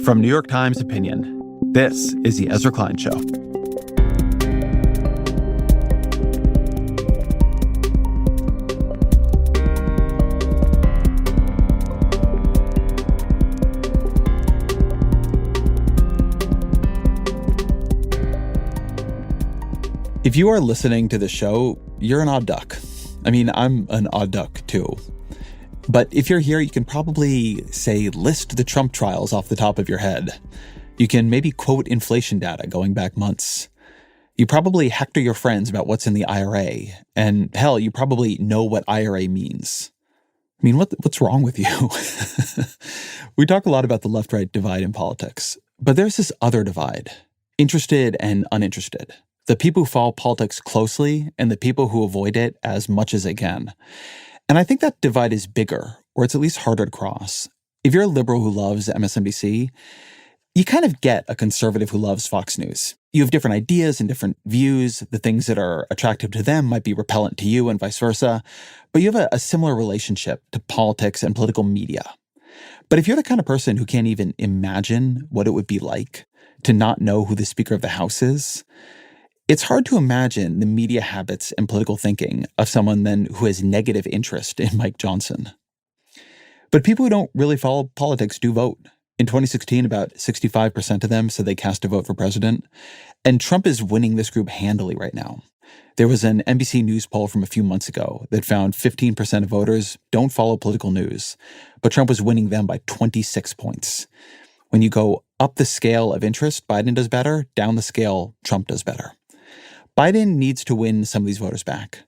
From New York Times Opinion, this is The Ezra Klein Show. If you are listening to the show, you're an odd duck. I mean, I'm an odd duck too. But if you're here, you can probably, say, list the Trump trials off the top of your head. You can maybe quote inflation data going back months. You probably hector your friends about what's in the IRA. And hell, you probably know what IRA means. I mean, what's wrong with you? We talk a lot about the left-right divide in politics. But there's this other divide, interested and uninterested. The people who follow politics closely and the people who avoid it as much as they can. And I think that divide is bigger, or it's at least harder to cross. If you're a liberal who loves MSNBC, you kind of get a conservative who loves Fox News. You have different ideas and different views. The things that are attractive to them might be repellent to you and vice versa. But you have a similar relationship to politics and political media. But if you're the kind of person who can't even imagine what it would be like to not know who the Speaker of the House is, it's hard to imagine the media habits and political thinking of someone then who has negative interest in Mike Johnson. But people who don't really follow politics do vote. In 2016, about 65% of them said they cast a vote for president. And Trump is winning this group handily right now. There was an NBC News poll from a few months ago that found 15% of voters don't follow political news, but Trump was winning them by 26 points. When you go up the scale of interest, Biden does better. Down the scale, Trump does better. Biden needs to win some of these voters back.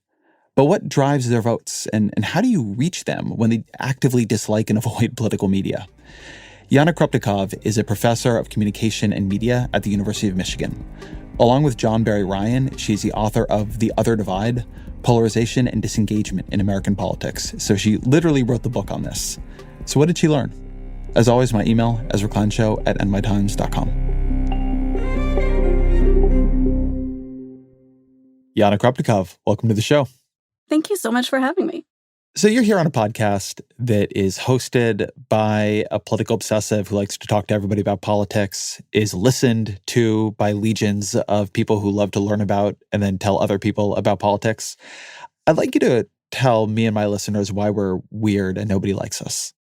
But what drives their votes? And how do you reach them when they actively dislike and avoid political media? Yana Krupnikov is a professor of communication and media at the University of Michigan. Along with John Barry Ryan, she's the author of The Other Divide, Polarization and Disengagement in American Politics. So she literally wrote the book on this. So what did she learn? As always, my email, EzraKleinShow@nytimes.com. Yana Krupnikov, welcome to the show. Thank you so much for having me. So you're here on a podcast that is hosted by a political obsessive who likes to talk to everybody about politics, is listened to by legions of people who love to learn about and then tell other people about politics. I'd like you to tell me and my listeners why we're weird and nobody likes us.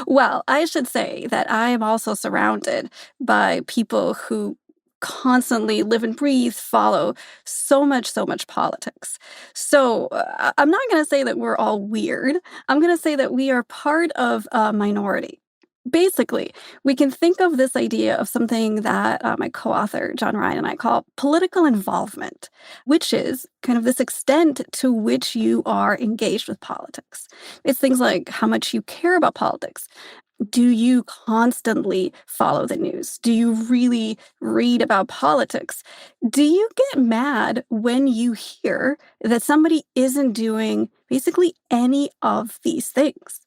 Well, I should say that I am also surrounded by people who constantly live and breathe, follow so much politics. So I'm not going to say that we're all weird. I'm going to say that we are part of a minority. Basically, we can think of this idea of something that my co-author, John Ryan, and I call political involvement, which is kind of this extent to which you are engaged with politics. It's things like how much you care about politics. Do you constantly follow the news? Do you really read about politics? Do you get mad when you hear that somebody isn't doing basically any of these things?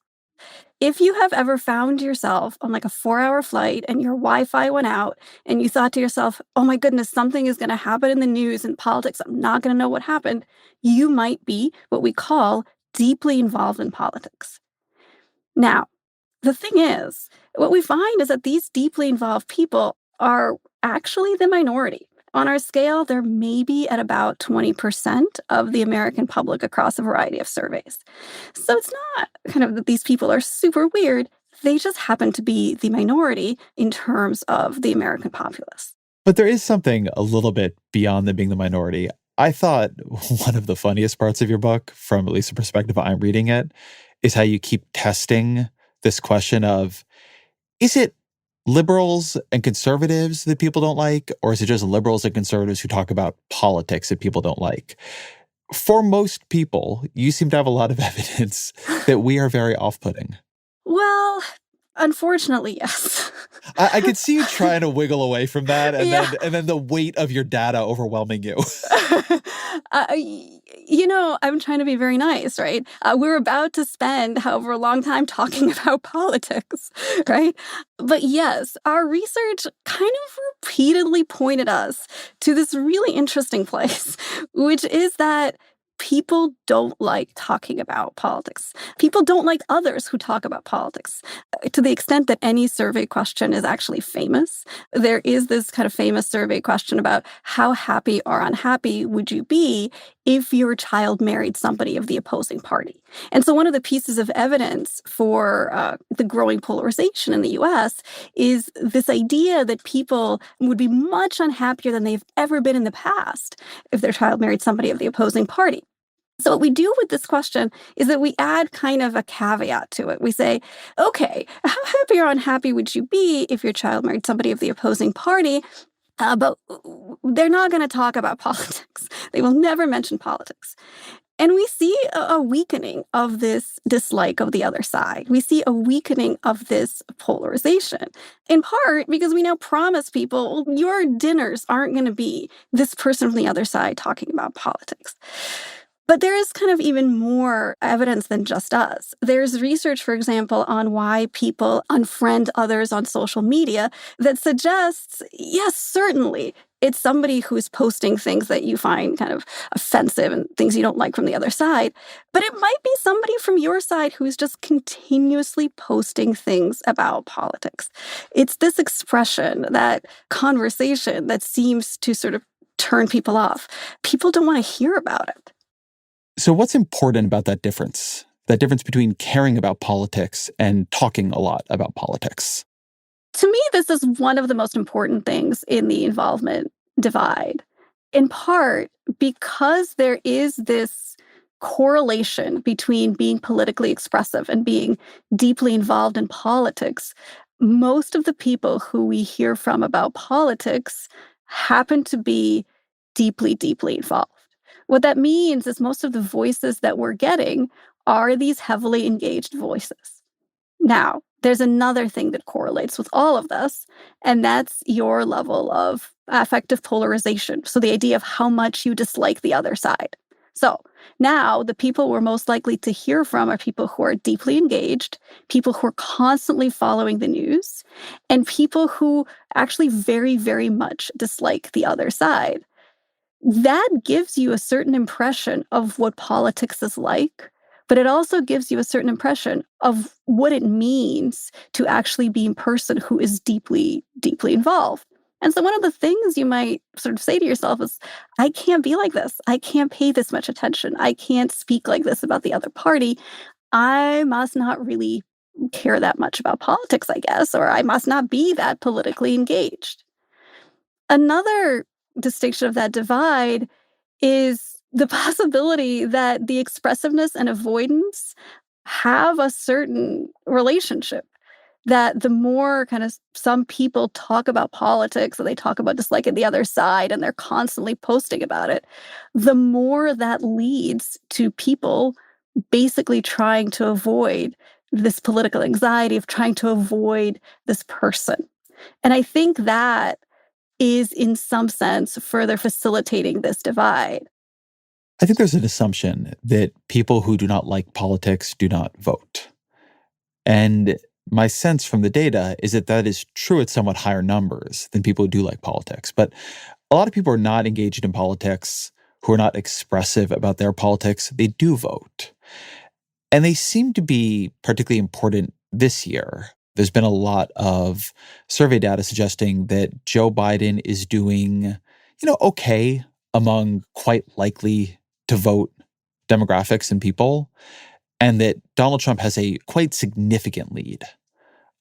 If you have ever found yourself on like a 4-hour flight and your Wi-Fi went out and you thought to yourself, oh my goodness, something is going to happen in the news and politics, I'm not going to know what happened, you might be what we call deeply involved in politics. Now, the thing is, what we find is that these deeply involved people are actually the minority. On our scale, they're maybe at about 20% of the American public across a variety of surveys. So it's not kind of that these people are super weird. They just happen to be the minority in terms of the American populace. But there is something a little bit beyond them being the minority. I thought one of the funniest parts of your book, from at least the perspective I'm reading it, is how you keep testing this question of, is it liberals and conservatives that people don't like, or is it just liberals and conservatives who talk about politics that people don't like? For most people, you seem to have a lot of evidence that we are very off-putting. Well, unfortunately, yes. I could see you trying to wiggle away from that, and then the weight of your data overwhelming you. I'm trying to be very nice, right? We're about to spend however long time talking about politics, right? But yes, our research kind of repeatedly pointed us to this really interesting place, which is that People don't like talking about politics. People don't like others who talk about politics. To the extent that any survey question is actually famous, there is this kind of famous survey question about how happy or unhappy would you be if your child married somebody of the opposing party. And so one of the pieces of evidence for the growing polarization in the US is this idea that people would be much unhappier than they've ever been in the past if their child married somebody of the opposing party. So what we do with this question is that we add kind of a caveat to it. We say, okay, how happy or unhappy would you be if your child married somebody of the opposing party? But they're not going to talk about politics. They will never mention politics. And we see a weakening of this dislike of the other side. We see a weakening of this polarization, in part because we now promise people, well, your dinners aren't going to be this person from the other side talking about politics. But there is kind of even more evidence than just us. There's research, for example, on why people unfriend others on social media that suggests, yes, certainly, it's somebody who's posting things that you find kind of offensive and things you don't like from the other side. But it might be somebody from your side who's just continuously posting things about politics. It's this expression, that conversation that seems to sort of turn people off. People don't want to hear about it. So what's important about that difference? That difference between caring about politics and talking a lot about politics? To me, this is one of the most important things in the involvement divide, in part because there is this correlation between being politically expressive and being deeply involved in politics. Most of the people who we hear from about politics happen to be deeply, deeply involved. What that means is most of the voices that we're getting are these heavily engaged voices. Now, there's another thing that correlates with all of this, and that's your level of affective polarization. So the idea of how much you dislike the other side. So now the people we're most likely to hear from are people who are deeply engaged, people who are constantly following the news, and people who actually very, very much dislike the other side. That gives you a certain impression of what politics is like, but it also gives you a certain impression of what it means to actually be a person who is deeply, deeply involved. And so one of the things you might sort of say to yourself is, I can't be like this. I can't pay this much attention. I can't speak like this about the other party. I must not really care that much about politics, I guess, or I must not be that politically engaged. Another distinction of that divide is the possibility that the expressiveness and avoidance have a certain relationship. That the more kind of some people talk about politics, or they talk about disliking the other side, and they're constantly posting about it, the more that leads to people basically trying to avoid this political anxiety of trying to avoid this person. And I think that is, in some sense, further facilitating this divide. I think there's an assumption that people who do not like politics do not vote. And my sense from the data is that that is true at somewhat higher numbers than people who do like politics. But a lot of people are not engaged in politics, who are not expressive about their politics. They do vote. And they seem to be particularly important this year. There's been a lot of survey data suggesting that Joe Biden is doing, okay among quite likely to vote demographics and people, and that Donald Trump has a quite significant lead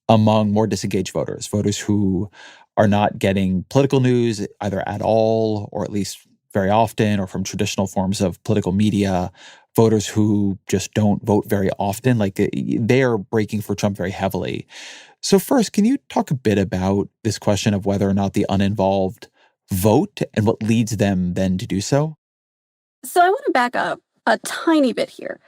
among more disengaged voters, voters who are not getting political news either at all or at least very often or from traditional forms of political media, voters who just don't vote very often. Like they are breaking for Trump very heavily. So first, can you talk a bit about this question of whether or not the uninvolved vote and what leads them then to do so? So I want to back up a tiny bit here.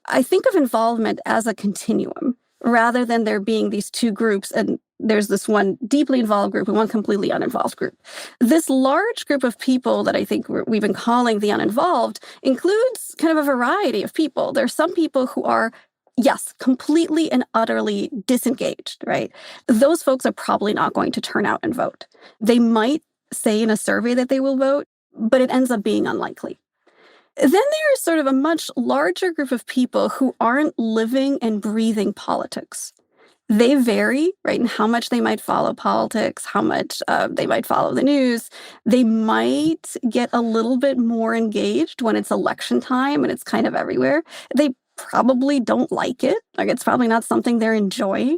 I think of involvement as a continuum rather than there being these two groups and there's this one deeply involved group and one completely uninvolved group. This large group of people that I think we've been calling the uninvolved includes kind of a variety of people. There are some people who are, yes, completely and utterly disengaged, right? Those folks are probably not going to turn out and vote. They might say in a survey that they will vote, but it ends up being unlikely. Then there is sort of a much larger group of people who aren't living and breathing politics. They vary, right, in how much they might follow politics, how much they might follow the news. They might get a little bit more engaged when it's election time and it's kind of everywhere. They probably don't like it. Like, it's probably not something they're enjoying.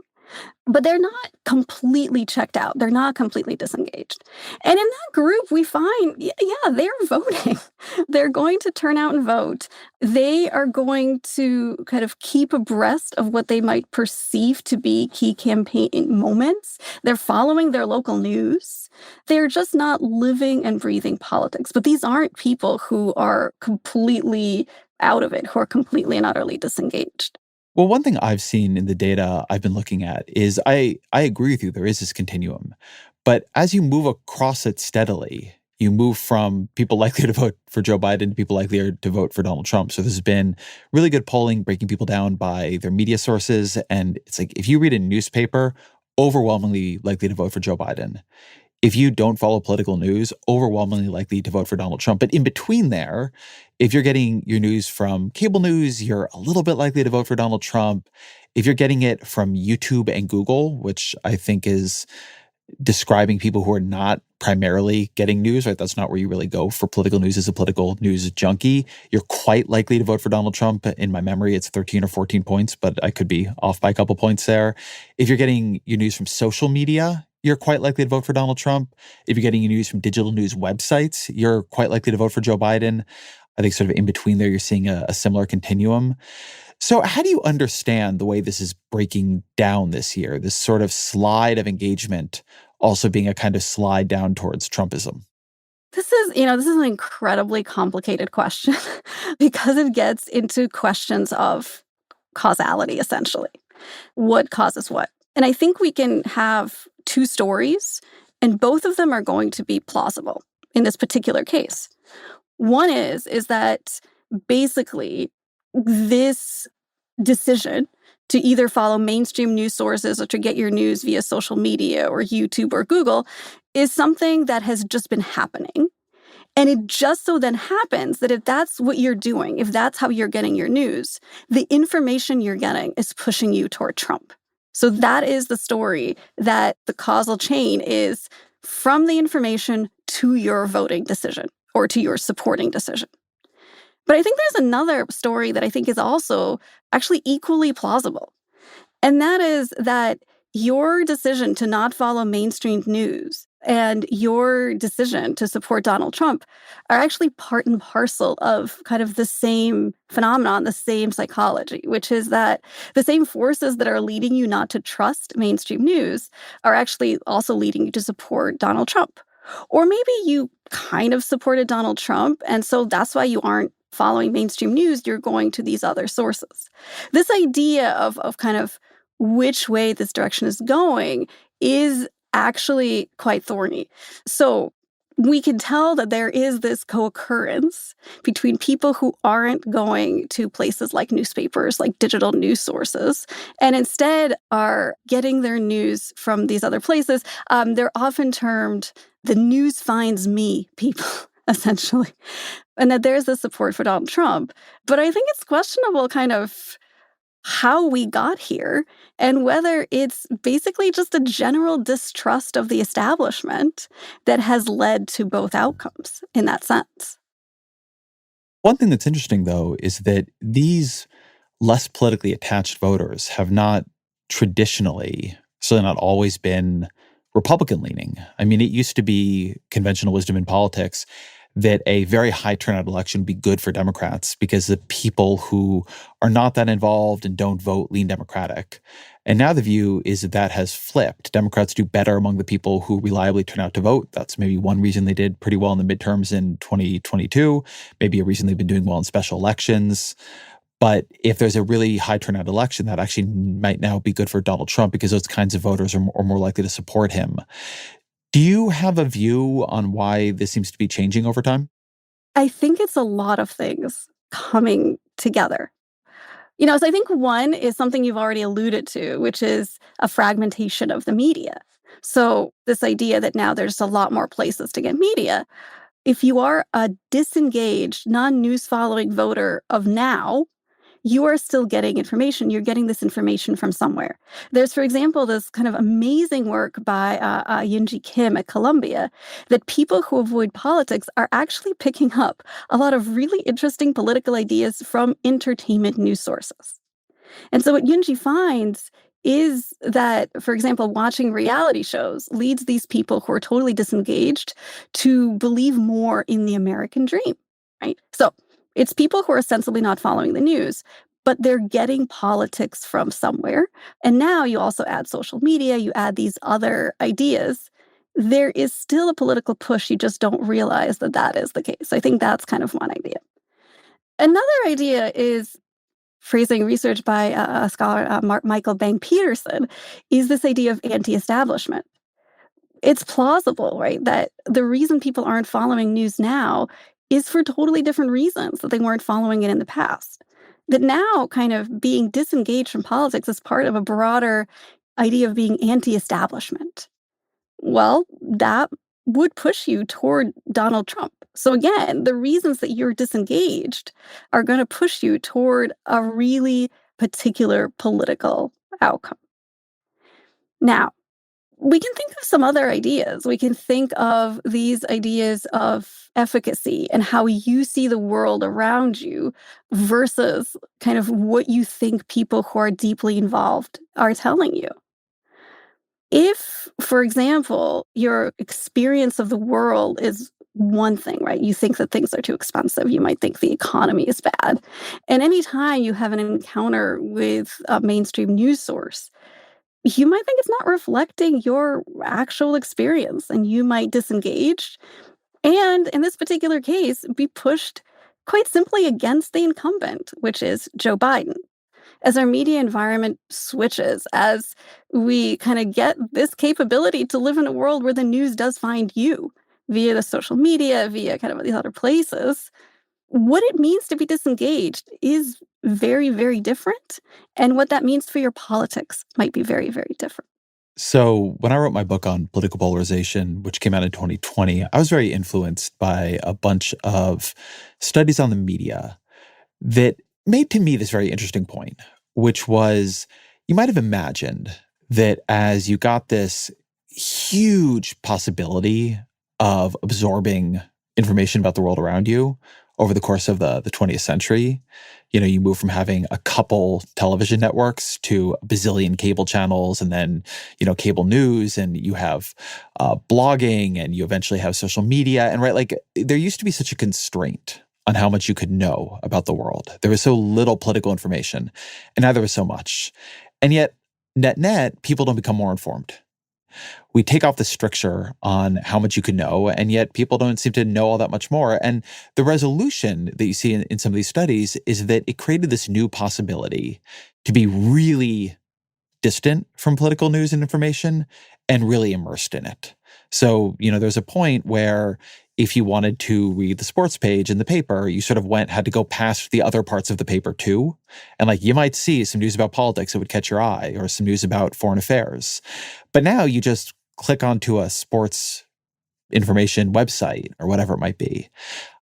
But they're not completely checked out. They're not completely disengaged. And in that group, we find, yeah, they're voting. They're going to turn out and vote. They are going to kind of keep abreast of what they might perceive to be key campaign moments. They're following their local news. They're just not living and breathing politics. But these aren't people who are completely out of it, who are completely and utterly disengaged. Well, one thing I've seen in the data I've been looking at is I agree with you, there is this continuum. But as you move across it steadily, you move from people likely to vote for Joe Biden to people likely to vote for Donald Trump. So there's been really good polling breaking people down by their media sources. And it's like, if you read a newspaper, overwhelmingly likely to vote for Joe Biden. If you don't follow political news, overwhelmingly likely to vote for Donald Trump. But in between there, if you're getting your news from cable news, you're a little bit likely to vote for Donald Trump. If you're getting it from YouTube and Google, which I think is describing people who are not primarily getting news, right? That's not where you really go for political news as a political news junkie. You're quite likely to vote for Donald Trump. In my memory, it's 13 or 14 points, but I could be off by a couple points there. If you're getting your news from social media, you're quite likely to vote for Donald Trump. If you're getting your news from digital news websites, you're quite likely to vote for Joe Biden. I think sort of in between there, you're seeing a similar continuum. So how do you understand the way this is breaking down this year, this sort of slide of engagement also being a kind of slide down towards Trumpism? This is an incredibly complicated question because it gets into questions of causality, essentially. What causes what? And I think we can have two stories, and both of them are going to be plausible in this particular case. One is that basically this decision to either follow mainstream news sources or to get your news via social media or YouTube or Google is something that has just been happening. And it just so then happens that if that's what you're doing, if that's how you're getting your news, the information you're getting is pushing you toward Trump. So that is the story, that the causal chain is from the information to your voting decision or to your supporting decision. But I think there's another story that I think is also actually equally plausible. And that is that your decision to not follow mainstream news and your decision to support Donald Trump are actually part and parcel of kind of the same phenomenon, the same psychology, which is that the same forces that are leading you not to trust mainstream news are actually also leading you to support Donald Trump. Or maybe you kind of supported Donald Trump, and so that's why you aren't following mainstream news, you're going to these other sources. This idea of kind of which way this direction is going is actually quite thorny. So we can tell that there is this co-occurrence between people who aren't going to places like newspapers, like digital news sources, and instead are getting their news from these other places. They're often termed the news finds me people, essentially. And that there's the support for Donald Trump. But I think it's questionable kind of how we got here and whether it's basically just a general distrust of the establishment that has led to both outcomes in that sense. One thing that's interesting, though, is that these less politically attached voters have not traditionally, certainly not always been Republican leaning. I mean, it used to be conventional wisdom in politics that a very high turnout election would be good for Democrats because the people who are not that involved and don't vote lean Democratic. And now the view is that that has flipped. Democrats do better among the people who reliably turn out to vote. That's maybe one reason they did pretty well in the midterms in 2022, maybe a reason they've been doing well in special elections. But if there's a really high turnout election, that actually might now be good for Donald Trump because those kinds of voters are more likely to support him. Do you have a view on why this seems to be changing over time? I think it's a lot of things coming together. So I think one is something you've already alluded to, which is a fragmentation of the media. So this idea that now there's a lot more places to get media. if you are a disengaged, non-news following voter of now, you are still getting information. You're getting this information from somewhere. There's, for example, this kind of amazing work by Yunji Kim at Columbia that people who avoid politics are actually picking up a lot of really interesting political ideas from entertainment news sources. And so what Yunji finds is that, for example, watching reality shows leads these people who are totally disengaged to believe more in the American dream, right? So it's people who are ostensibly not following the news, but they're getting politics from somewhere. And now you also add social media, you add these other ideas. There is still a political push. You just don't realize that that is the case. I think that's kind of one idea. Another idea is phrasing research by a scholar, Michael Bang Peterson, is this idea of anti-establishment. It's plausible, right, that the reason people aren't following news now is for totally different reasons that they weren't following it in the past. That now kind of being disengaged from politics is part of a broader idea of being anti-establishment. Well, that would push you toward Donald Trump. So again, the reasons that you're disengaged are going to push you toward a really particular political outcome. Now, we can think of some other ideas. We can think of these ideas of efficacy and how you see the world around you versus kind of what you think people who are deeply involved are telling you. If, for example, your experience of the world is one thing, right? You think that things are too expensive. You might think the economy is bad. And anytime you have an encounter with a mainstream news source, you might think it's not reflecting your actual experience and you might disengage. And in this particular case, be pushed quite simply against the incumbent, which is Joe Biden. As our media environment switches, as we kind of get this capability to live in a world where the news does find you via the social media, via kind of these other places, what it means to be disengaged is very, very different. And what that means for your politics might be very, very different. So, when I wrote my book on political polarization, which came out in 2020, I was very influenced by a bunch of studies on the media that made to me this very interesting point, which was you might have imagined that as you got this huge possibility of absorbing information about the world around you over the course of the 20th century, you move from having a couple television networks to a bazillion cable channels and then, cable news, and you have blogging, and you eventually have social media. And right, like there used to be such a constraint on how much you could know about the world. There was so little political information, and now there was so much. And yet, net, people don't become more informed. We take off the stricture on how much you could know, and yet people don't seem to know all that much more. And the resolution that you see in some of these studies is that it created this new possibility to be really distant from political news and information and really immersed in it. So, there's a point where if you wanted to read the sports page in the paper, you sort of had to go past the other parts of the paper too. And like you might see some news about politics that would catch your eye or some news about foreign affairs. But now you just click onto a sports information website or whatever it might be.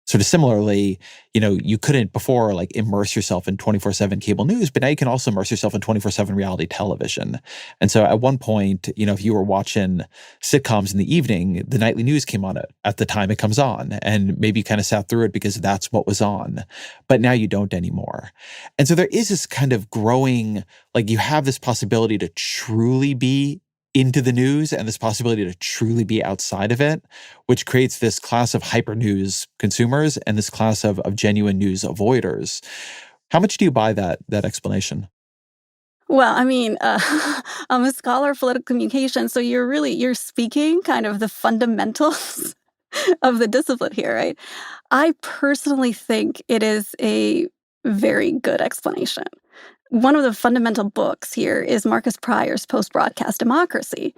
Sort of similarly, you couldn't before like immerse yourself in 24/7 cable news, but now you can also immerse yourself in 24/7 reality television. And so at one point, if you were watching sitcoms in the evening, the nightly news came on at the time it comes on, and maybe you kind of sat through it because that's what was on. But now you don't anymore. And so there is this kind of growing, like you have this possibility to truly be into the news and this possibility to truly be outside of it, which creates this class of hyper news consumers and this class of genuine news avoiders. How much do you buy that explanation? Well, I mean, I'm a scholar of political communication, so you're speaking kind of the fundamentals of the discipline here, right? I personally think it is a very good explanation. One of the fundamental books here is Marcus Pryor's Post-Broadcast Democracy,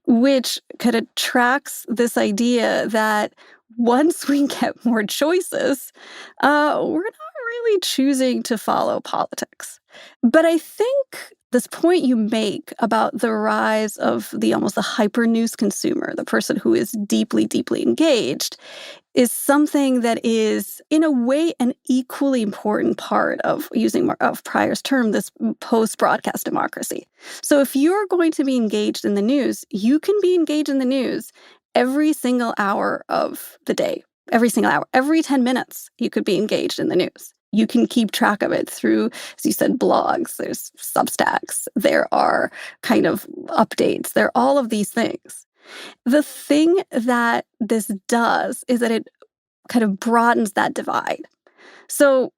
which kind of tracks this idea that once we get more choices, we're not really choosing to follow politics. But I think this point you make about the rise of the almost the hyper news consumer, the person who is deeply, deeply engaged, is something that is, in a way, an equally important part of, using of Pryor's term, this post-broadcast democracy. So if you're going to be engaged in the news, you can be engaged in the news every single hour of the day, every single hour, every 10 minutes, you could be engaged in the news. You can keep track of it through, as you said, blogs, there's Substacks, there are kind of updates, there are all of these things. The thing that this does is that it kind of broadens that divide. So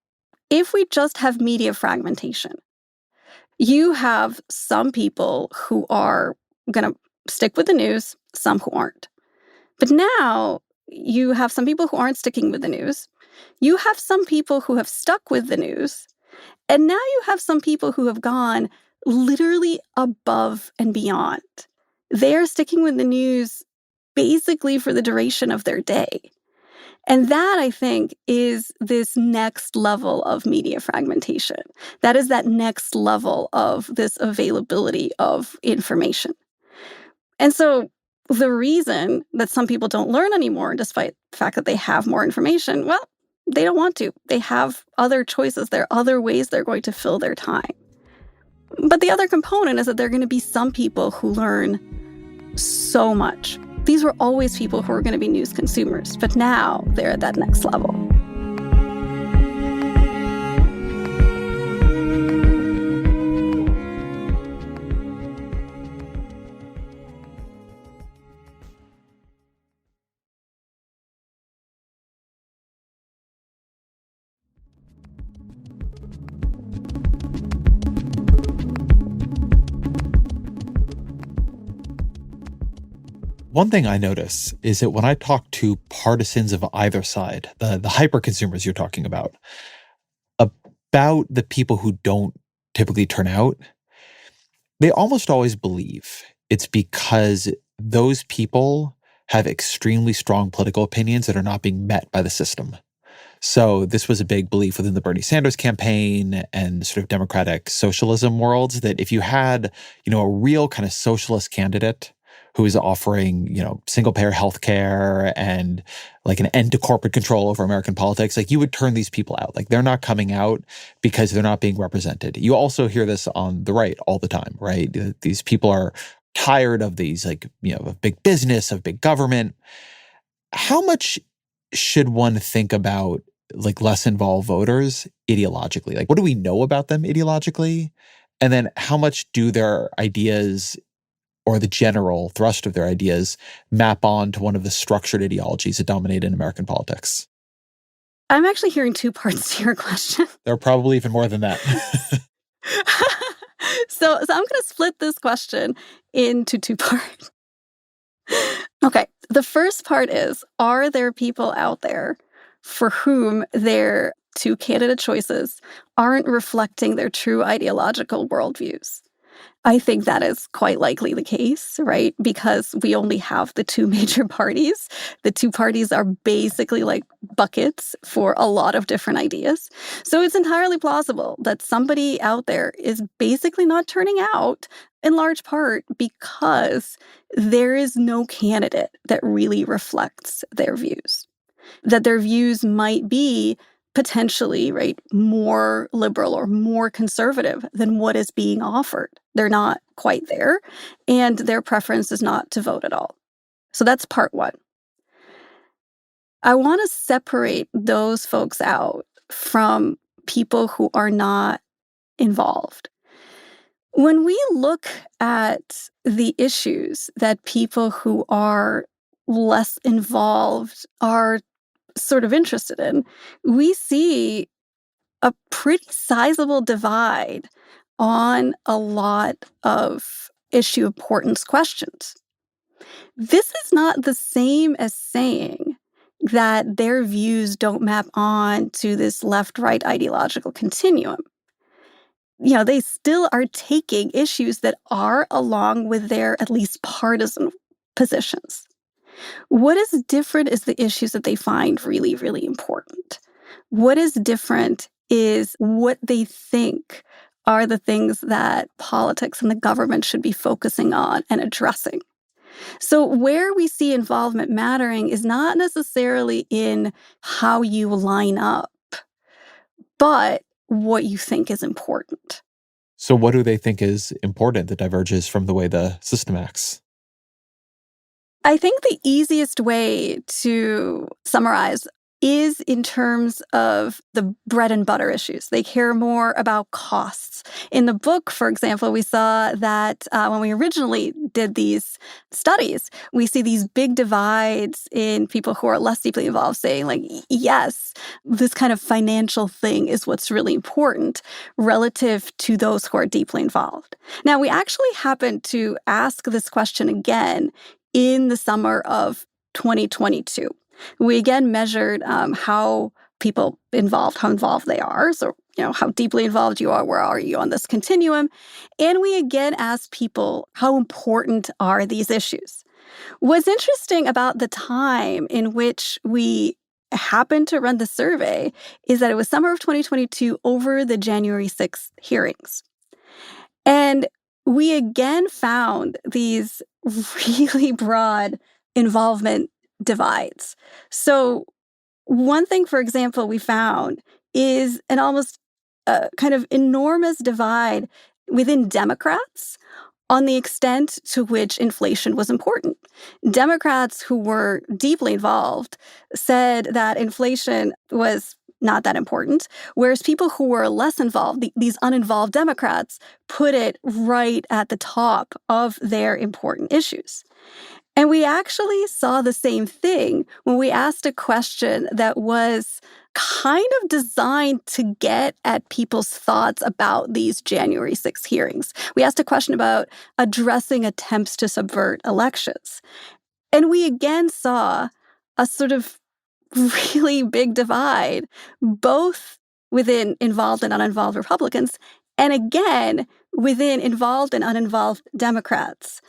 if we just have media fragmentation, you have some people who are going to stick with the news, some who aren't. But now you have some people who aren't sticking with the news. You have some people who have stuck with the news. And now you have some people who have gone literally above and beyond. They're sticking with the news basically for the duration of their day. And that, I think, is this next level of media fragmentation. That is that next level of this availability of information. And so the reason that some people don't learn anymore, despite the fact that they have more information, well, they don't want to. They have other choices. There are other ways they're going to fill their time. But the other component is that there are going to be some people who learn so much. These were always people who were going to be news consumers, but now they're at that next level. One thing I notice is that when I talk to partisans of either side, the hyper-consumers you're talking about the people who don't typically turn out, they almost always believe it's because those people have extremely strong political opinions that are not being met by the system. So this was a big belief within the Bernie Sanders campaign and sort of democratic socialism worlds that if you had, a real kind of socialist candidate who is offering, single-payer healthcare and like an end to corporate control over American politics, like you would turn these people out. Like they're not coming out because they're not being represented. You also hear this on the right all the time, right? These people are tired of these, of big business, of big government. How much should one think about less involved voters ideologically? Like what do we know about them ideologically? And then how much do their ideas or the general thrust of their ideas map on to one of the structured ideologies that dominate in American politics? I'm actually hearing two parts to your question. There are probably even more than that. So I'm going to split this question into two parts. Okay, the first part is, are there people out there for whom their two candidate choices aren't reflecting their true ideological worldviews? I think that is quite likely the case, right? Because we only have the two major parties. The two parties are basically like buckets for a lot of different ideas. So it's entirely plausible that somebody out there is basically not turning out in large part because there is no candidate that really reflects their views. That their views might be potentially, right, more liberal or more conservative than what is being offered. They're not quite there, and their preference is not to vote at all. So that's part one. I want to separate those folks out from people who are not involved. When we look at the issues that people who are less involved are sort of interested in, we see a pretty sizable divide on a lot of issue importance questions. This is not the same as saying that their views don't map on to this left-right ideological continuum. They still are taking issues that are along with their at least partisan positions. What is different is the issues that they find really, really important. What is different is what they think are the things that politics and the government should be focusing on and addressing. So where we see involvement mattering is not necessarily in how you line up, but what you think is important. So what do they think is important that diverges from the way the system acts? I think the easiest way to summarize is in terms of the bread and butter issues. They care more about costs. In the book, for example, we saw that when we originally did these studies, we see these big divides in people who are less deeply involved saying, like, yes, this kind of financial thing is what's really important relative to those who are deeply involved. Now, we actually happened to ask this question again in the summer of 2022. We again measured how people involved, how involved they are. So, how deeply involved you are, where are you on this continuum? And we again asked people, how important are these issues? What's interesting about the time in which we happened to run the survey is that it was summer of 2022 over the January 6th hearings. And we again found these really broad involvement divides. So, one thing, for example, we found is an almost kind of enormous divide within Democrats on the extent to which inflation was important. Democrats who were deeply involved said that inflation was not that important, whereas people who were less involved, these uninvolved Democrats, put it right at the top of their important issues. And we actually saw the same thing when we asked a question that was kind of designed to get at people's thoughts about these January 6th hearings. We asked a question about addressing attempts to subvert elections. And we again saw a sort of really big divide, both within involved and uninvolved Republicans, and again, within involved and uninvolved Democrats.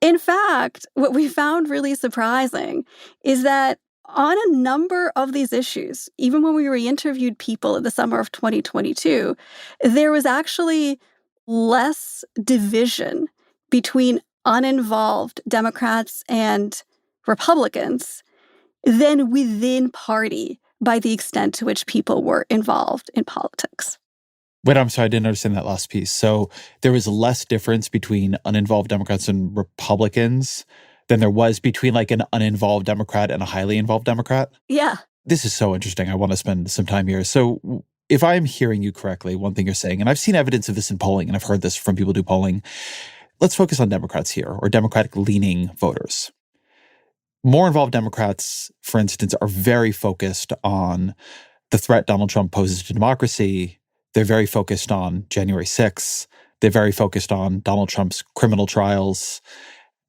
In fact, what we found really surprising is that on a number of these issues, even when we re-interviewed people in the summer of 2022, there was actually less division between uninvolved Democrats and Republicans than within party by the extent to which people were involved in politics. Wait, I'm sorry, I didn't understand that last piece. So there was less difference between uninvolved Democrats and Republicans than there was between like an uninvolved Democrat and a highly involved Democrat? Yeah. This is so interesting. I want to spend some time here. So if I'm hearing you correctly, one thing you're saying, and I've seen evidence of this in polling, and I've heard this from people who do polling, let's focus on Democrats here, or Democratic-leaning voters. More involved Democrats, for instance, are very focused on the threat Donald Trump poses to democracy. They're very focused on January 6th. They're very focused on Donald Trump's criminal trials.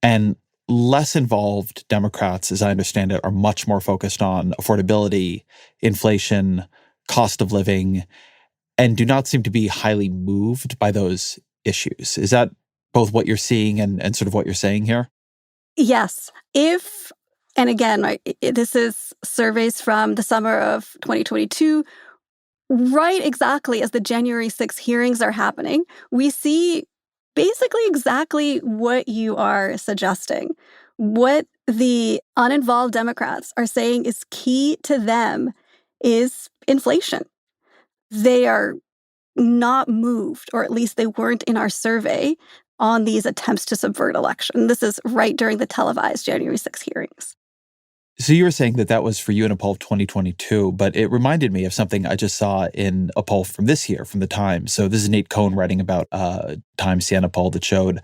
And less involved Democrats, as I understand it, are much more focused on affordability, inflation, cost of living, and do not seem to be highly moved by those issues. Is that both what you're seeing and sort of what you're saying here? Yes. And again, this is surveys from the summer of 2022, right exactly as the January 6th hearings are happening, we see basically exactly what you are suggesting. What the uninvolved Democrats are saying is key to them is inflation. They are not moved, or at least they weren't in our survey, on these attempts to subvert election. This is right during the televised January 6th hearings. So you were saying that was for you in a poll of 2022, but it reminded me of something I just saw in a poll from this year, from the Times. So this is Nate Cohn writing about a Times Siena poll that showed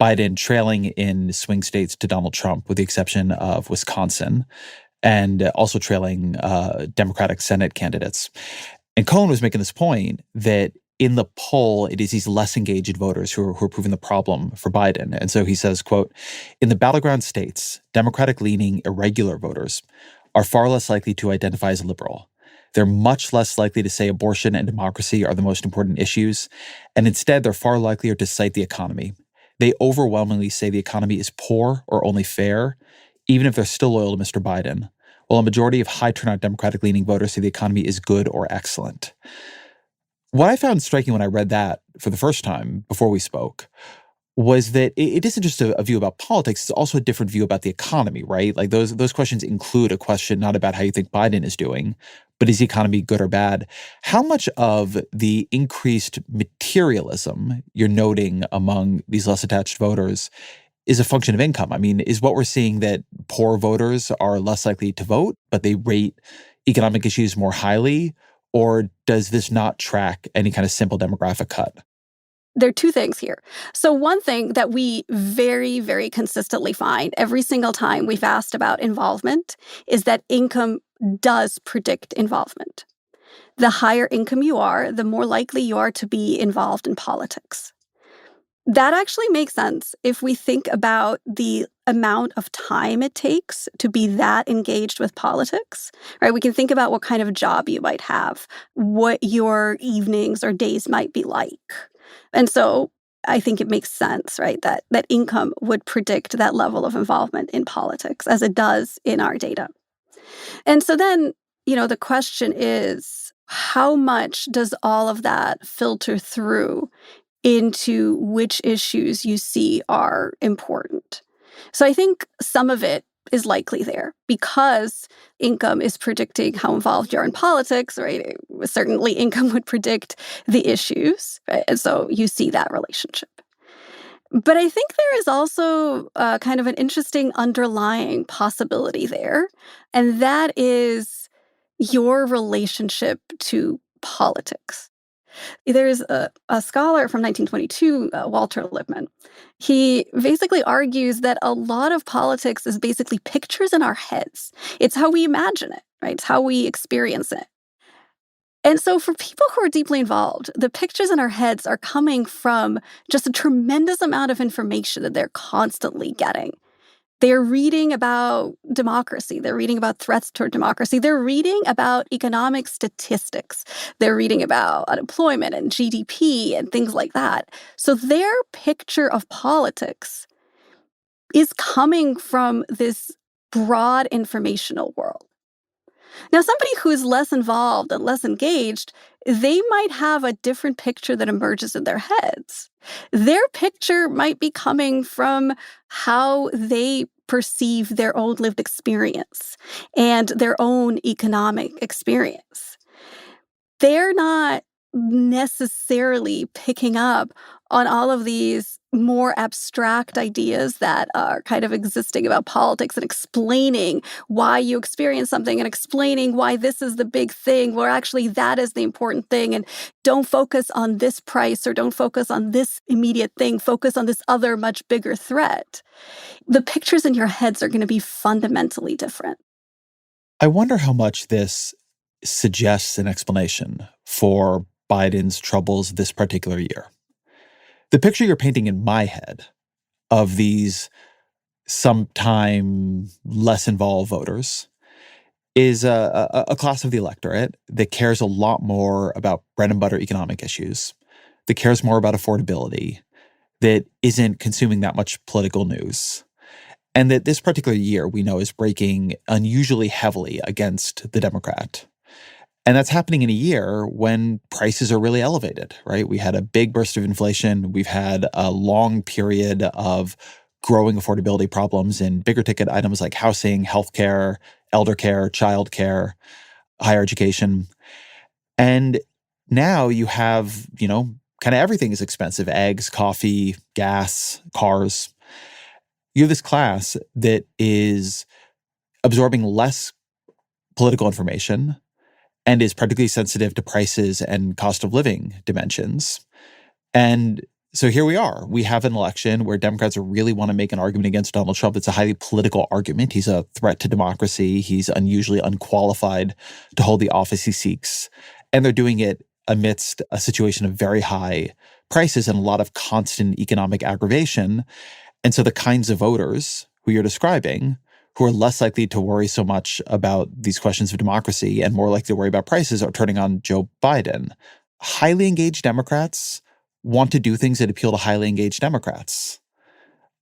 Biden trailing in swing states to Donald Trump, with the exception of Wisconsin, and also trailing Democratic Senate candidates. And Cohn was making this point that in the poll, it is these less engaged voters who are proving the problem for Biden. And so he says, quote, in the battleground states, Democratic-leaning irregular voters are far less likely to identify as liberal. They're much less likely to say abortion and democracy are the most important issues, and instead they're far likelier to cite the economy. They overwhelmingly say the economy is poor or only fair, even if they're still loyal to Mr. Biden, while a majority of high-turnout Democratic-leaning voters say the economy is good or excellent. What I found striking when I read that for the first time before we spoke was that it isn't just a view about politics, it's also a different view about the economy, right? Like those questions include a question not about how you think Biden is doing, but is the economy good or bad? How much of the increased materialism you're noting among these less attached voters is a function of income? I mean, is what we're seeing that poor voters are less likely to vote, but they rate economic issues more highly? Or does this not track any kind of simple demographic cut? There are two things here. So one thing that we very, very consistently find every single time we've asked about involvement is that income does predict involvement. The higher income you are, the more likely you are to be involved in politics. That actually makes sense if we think about the amount of time it takes to be that engaged with politics, right? We can think about what kind of job you might have, what your evenings or days might be like. And so I think it makes sense, right, that income would predict that level of involvement in politics as it does in our data. And so then, the question is, how much does all of that filter through into which issues you see are important? So I think some of it is likely there because income is predicting how involved you are in politics, right? Certainly income would predict the issues, right? And so you see that relationship. But I think there is also kind of an interesting underlying possibility there, and that is your relationship to politics. There's a scholar from 1922, Walter Lippmann. He basically argues that a lot of politics is basically pictures in our heads. It's how we imagine it, right? It's how we experience it. And so for people who are deeply involved, the pictures in our heads are coming from just a tremendous amount of information that they're constantly getting. They're reading about democracy. They're reading about threats toward democracy. They're reading about economic statistics. They're reading about unemployment and GDP and things like that. So their picture of politics is coming from this broad informational world. Now, somebody who is less involved and less engaged, they might have a different picture that emerges in their heads. Their picture might be coming from how they perceive their own lived experience and their own economic experience. They're not necessarily picking up on all of these more abstract ideas that are kind of existing about politics and explaining why you experience something and explaining why this is the big thing, where actually that is the important thing. And don't focus on this price or don't focus on this immediate thing. Focus on this other much bigger threat. The pictures in your heads are going to be fundamentally different. I wonder how much this suggests an explanation for Biden's troubles this particular year. The picture you're painting in my head of these sometime less involved voters is a class of the electorate that cares a lot more about bread and butter economic issues, that cares more about affordability, that isn't consuming that much political news. And that this particular year, we know, is breaking unusually heavily against the Democrat. And that's happening in a year when prices are really elevated, right? We had a big burst of inflation. We've had a long period of growing affordability problems in bigger ticket items like housing, healthcare, elder care, childcare, higher education. And now you have, kind of everything is expensive: eggs, coffee, gas, cars. You have this class that is absorbing less political information and is particularly sensitive to prices and cost of living dimensions. And so here we are. We have an election where Democrats really want to make an argument against Donald Trump. It's a highly political argument. He's a threat to democracy. He's unusually unqualified to hold the office he seeks. And they're doing it amidst a situation of very high prices and a lot of constant economic aggravation. And so the kinds of voters who you're describing, who are less likely to worry so much about these questions of democracy and more likely to worry about prices, are turning on Joe Biden. Highly engaged Democrats want to do things that appeal to highly engaged Democrats.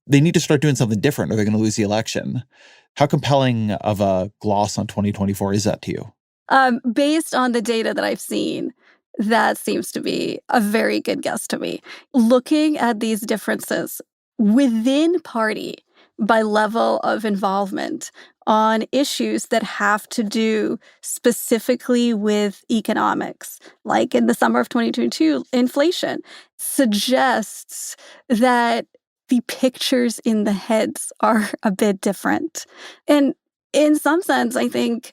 They need to start doing something different or they're going to lose the election. How compelling of a gloss on 2024 is that to you? Based on the data that I've seen, That seems to be a very good guess to me. Looking at these differences within party by level of involvement on issues that have to do specifically with economics, like in the summer of 2022, inflation, suggests that the pictures in the heads are a bit different. And in some sense, I think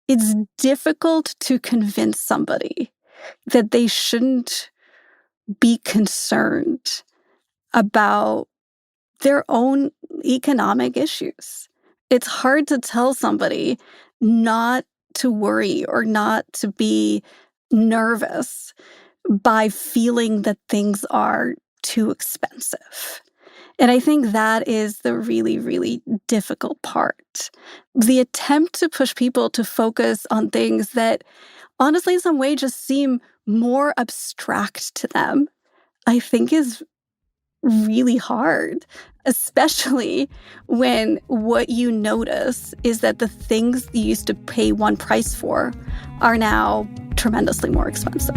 it's difficult to convince somebody that they shouldn't be concerned about their own economic issues. It's hard to tell somebody not to worry or not to be nervous by feeling that things are too expensive. And I think that is the really, really difficult part. The attempt to push people to focus on things that honestly, in some way, just seem more abstract to them, I think is really hard, especially when what you notice is that the things you used to pay one price for are now tremendously more expensive.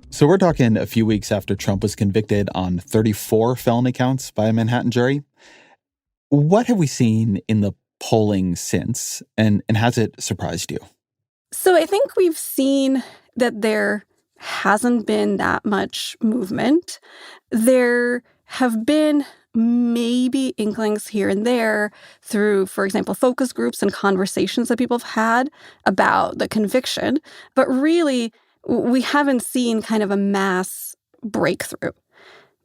So we're talking a few weeks after Trump was convicted on 34 felony counts by a Manhattan jury. What have we seen in the polling since, and has it surprised you? So I think we've seen that there hasn't been that much movement. There have been maybe inklings here and there through, for example, focus groups and conversations that people have had about the conviction. But really, we haven't seen kind of a mass breakthrough.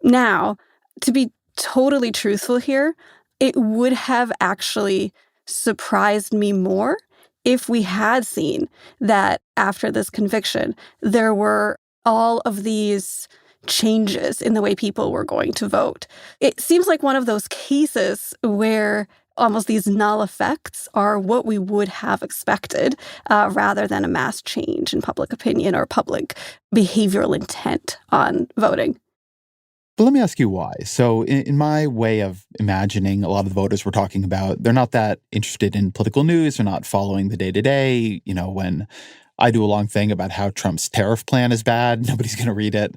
Now, to be totally truthful here, it would have actually surprised me more if we had seen that after this conviction, there were all of these changes in the way people were going to vote. It seems like one of those cases where almost these null effects are what we would have expected rather than a mass change in public opinion or public behavioral intent on voting. But let me ask you why. So in my way of imagining, a lot of the voters we're talking about, they're not that interested in political news. They're not following the day-to-day. You know, when I do a long thing about how Trump's tariff plan is bad, nobody's going to read it.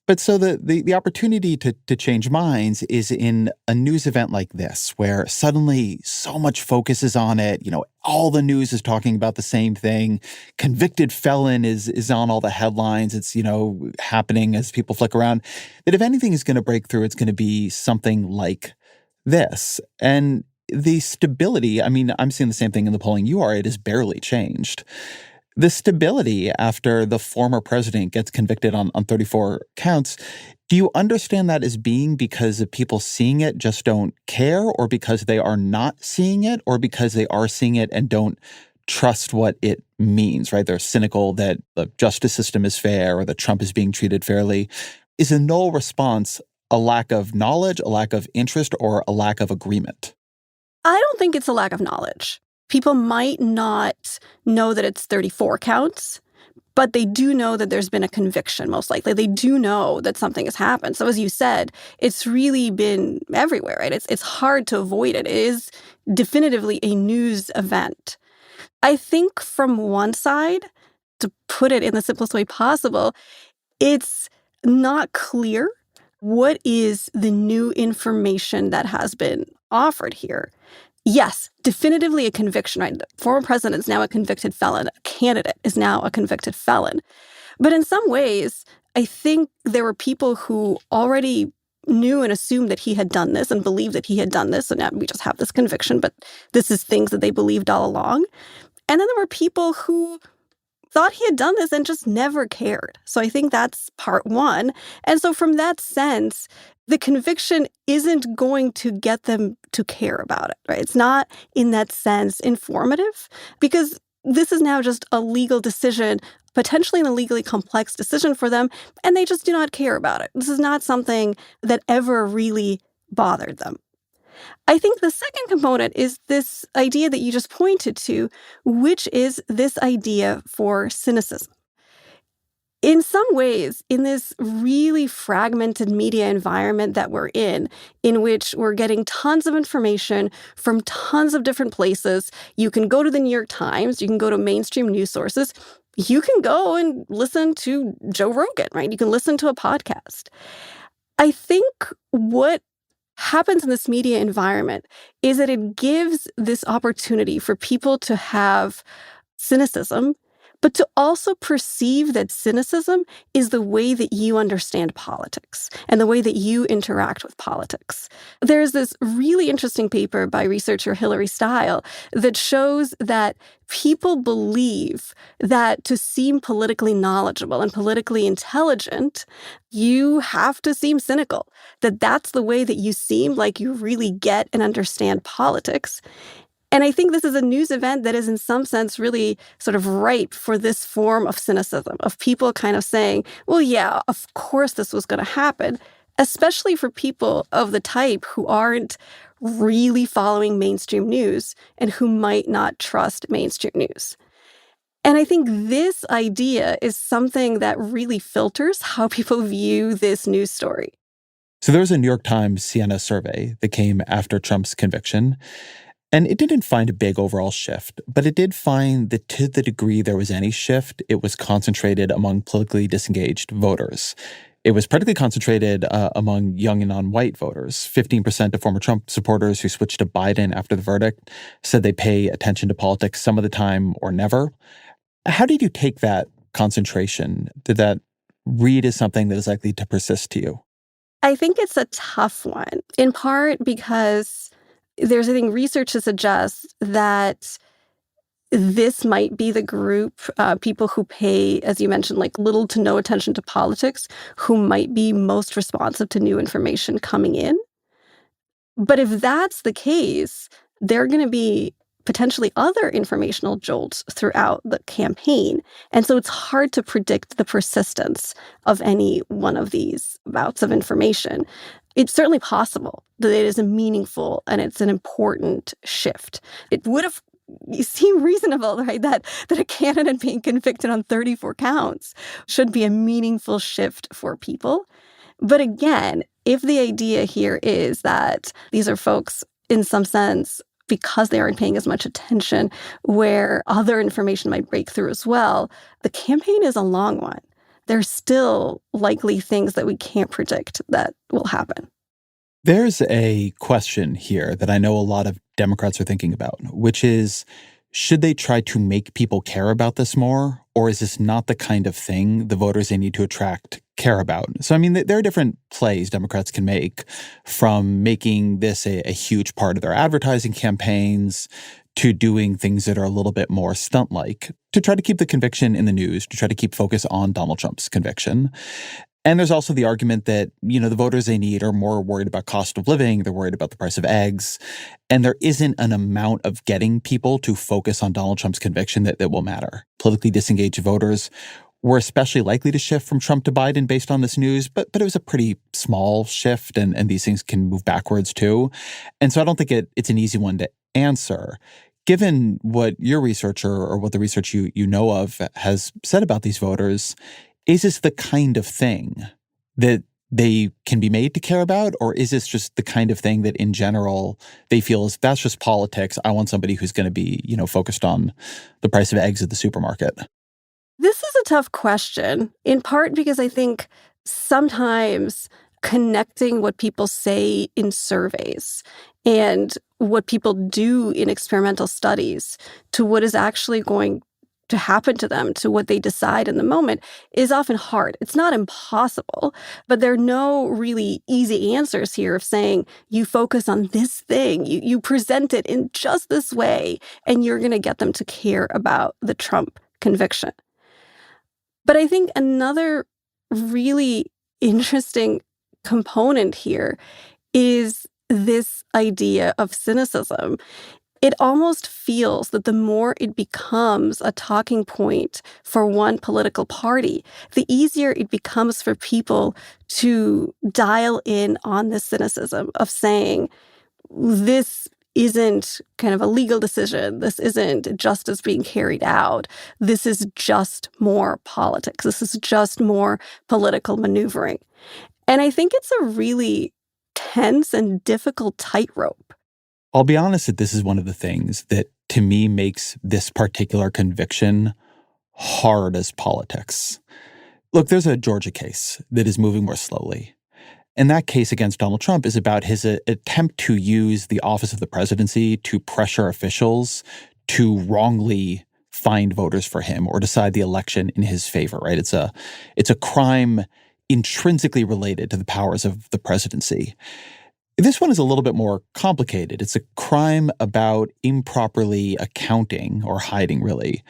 But so the opportunity to change minds is in a news event like this, where suddenly so much focus is on it. You know, all the news is talking about the same thing. Convicted felon is on all the headlines. It's, you know, happening as people flick around. That if anything is going to break through, it's going to be something like this. And the stability, I mean, I'm seeing the same thing in the polling you are. It has barely changed. The stability after the former president gets convicted on 34 counts, do you understand that as being because of people seeing it just don't care, or because they are not seeing it, or because they are seeing it and don't trust what it means, right? They're cynical that the justice system is fair or that Trump is being treated fairly. Is a null response a lack of knowledge, a lack of interest, or a lack of agreement? I don't think it's a lack of knowledge. People might not know that it's 34 counts, but they do know that there's been a conviction, most likely. They do know that something has happened. So as you said, it's really been everywhere, right? It's hard to avoid it. It is definitively a news event. I think from one side, to put it in the simplest way possible, it's not clear what is the new information that has been offered here. Yes, definitively a conviction, right? The former president is now a convicted felon. A candidate is now a convicted felon. But in some ways, I think there were people who already knew and assumed that he had done this and believed that he had done this. So now we just have this conviction, but this is things that they believed all along. And then there were people who thought he had done this and just never cared. So I think that's part one. And so from that sense, the conviction isn't going to get them to care about it, right? It's not in that sense informative, because this is now just a legal decision potentially an illegally complex decision for them, and they just do not care about it. This is not something that ever really bothered them. I think the second component is this idea that you just pointed to, which is this idea for cynicism. In some ways, in this really fragmented media environment that we're in which we're getting tons of information from tons of different places, you can go to the New York Times, you can go to mainstream news sources, you can go and listen to Joe Rogan, right? You can listen to a podcast. I think what happens in this media environment is that it gives this opportunity for people to have cynicism, but to also perceive that cynicism is the way that you understand politics and the way that you interact with politics. There's this really interesting paper by researcher Hilary Stile that shows that people believe that to seem politically knowledgeable and politically intelligent, you have to seem cynical, that that's the way that you seem like you really get and understand politics. And I think this is a news event that is in some sense really sort of ripe for this form of cynicism, of people kind of saying, well, yeah, of course this was going to happen, especially for people of the type who aren't really following mainstream news and who might not trust mainstream news. And I think this idea is something that really filters how people view this news story. So there was a New York Times Siena survey that came after Trump's conviction. And it didn't find a big overall shift, but it did find that to the degree there was any shift, it was concentrated among politically disengaged voters. It was particularly concentrated among young and non-white voters. 15% of former Trump supporters who switched to Biden after the verdict said they pay attention to politics some of the time or never. How did you take that concentration? Did that read as something that is likely to persist to you? I think it's a tough one, in part because there's, I think, research to suggest that this might be the group, people who pay, as you mentioned, like little to no attention to politics, who might be most responsive to new information coming in. But if that's the case, there are going to be potentially other informational jolts throughout the campaign. And so it's hard to predict the persistence of any one of these bouts of information. It's certainly possible that it is a meaningful and it's an important shift. It would have seemed reasonable, right, that a candidate being convicted on 34 counts should be a meaningful shift for people. But again, if the idea here is that these are folks, in some sense, because they aren't paying as much attention, where other information might break through as well, the campaign is a long one. There's still likely things that we can't predict that will happen. There's a question here that I know a lot of Democrats are thinking about, which is, should they try to make people care about this more, or is this not the kind of thing the voters they need to attract care about? So, I mean, there are different plays Democrats can make, from making this a huge part of their advertising campaigns to doing things that are a little bit more stunt-like, to try to keep the conviction in the news, to try to keep focus on Donald Trump's conviction. And there's also the argument that, you know, the voters they need are more worried about cost of living, they're worried about the price of eggs, and there isn't an amount of getting people to focus on Donald Trump's conviction that will matter. Politically disengaged voters were especially likely to shift from Trump to Biden based on this news, but it was a pretty small shift, and these things can move backwards too. And so I don't think it's an easy one to answer. Given what your research or what the research you know of has said about these voters, is this the kind of thing that they can be made to care about, or is this just the kind of thing that in general they feel is that's just politics? I want somebody who's going to be, you know, focused on the price of eggs at the supermarket. This is a tough question, in part because I think sometimes connecting what people say in surveys and what people do in experimental studies to what is actually going to happen to them, to what they decide in the moment, is often hard. It's not impossible, but there are no really easy answers here of saying, you focus on this thing, you present it in just this way, and you're going to get them to care about the Trump conviction. But I think another really interesting component here is this idea of cynicism. it almost feels that the more it becomes a talking point for one political party, the easier it becomes for people to dial in on this cynicism of saying, this isn't kind of a legal decision. This isn't justice being carried out. This is just more politics. This is just more political maneuvering. And I think it's a really tense and difficult tightrope. I'll be honest that this is one of the things that, to me, makes this particular conviction hard as politics. Look, there's a Georgia case that is moving more slowly. And that case against Donald Trump is about his attempt to use the office of the presidency to pressure officials to wrongly find voters for him or decide the election in his favor, right? It's a crime intrinsically related to the powers of the presidency. This one is a little bit more complicated. It's a crime about improperly accounting or hiding, really,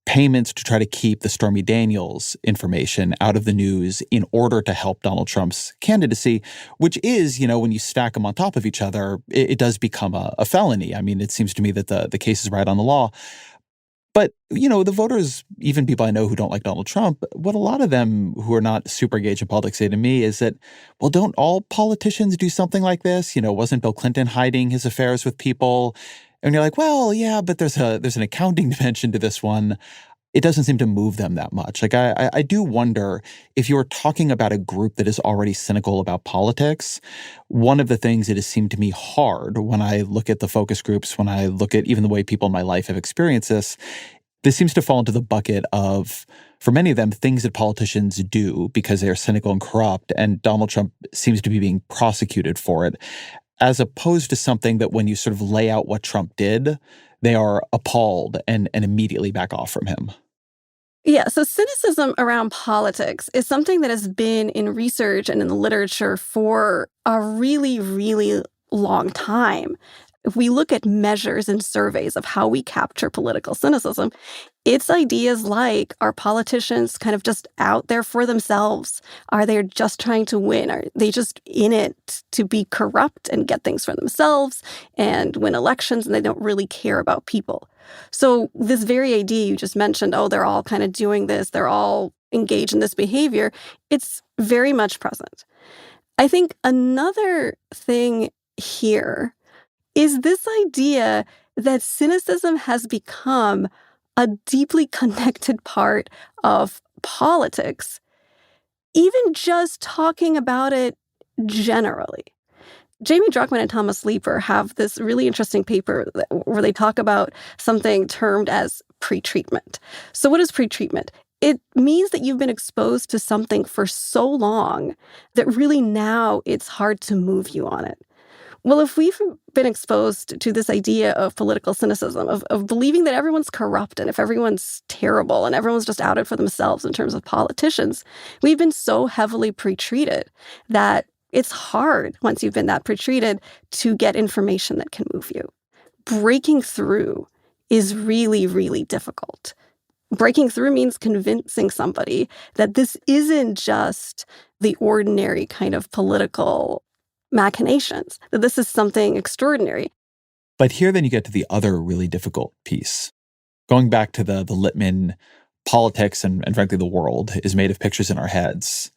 payments to try to keep the Stormy Daniels information out of the news in order to help Donald Trump's candidacy, which is, when you stack them on top of each other, it does become a felony. I mean, it seems to me that the case is right on the law. But, the voters, even people I know who don't like Donald Trump, what a lot of them who are not super engaged in politics say to me is that, well, don't all politicians do something like this? Wasn't Bill Clinton hiding his affairs with people? And you're like, well, yeah, but there's an accounting dimension to this one. It doesn't seem to move them that much. Like, I do wonder if you're talking about a group that is already cynical about politics, one of the things that has seemed to me hard when I look at the focus groups, when I look at even the way people in my life have experienced this seems to fall into the bucket of, for many of them, things that politicians do because they are cynical and corrupt, and Donald Trump seems to be being prosecuted for it, as opposed to something that when you sort of lay out what Trump did, they are appalled and immediately back off from him. Yeah, so cynicism around politics is something that has been in research and in the literature for a really, really long time. If we look at measures and surveys of how we capture political cynicism, it's ideas like, are politicians kind of just out there for themselves? Are they just trying to win? Are they just in it to be corrupt and get things for themselves and win elections, and they don't really care about people? So this very idea you just mentioned, oh, they're all kind of doing this, they're all engaged in this behavior, it's very much present. I think another thing here is this idea that cynicism has become a deeply connected part of politics, even just talking about it generally. Jamie Druckmann and Thomas Leeper have this really interesting paper where they talk about something termed as pretreatment. So what is pretreatment? It means that you've been exposed to something for so long that really now it's hard to move you on it. Well, if we've been exposed to this idea of political cynicism, of believing that everyone's corrupt and if everyone's terrible and everyone's just out it for themselves in terms of politicians, we've been so heavily pretreated that it's hard, once you've been that pretreated, to get information that can move you. Breaking through is really, really difficult. Breaking through means convincing somebody that this isn't just the ordinary kind of political machinations, that this is something extraordinary. But here then you get to the other really difficult piece. Going back to the Littman politics and frankly the world is made of pictures in our heads.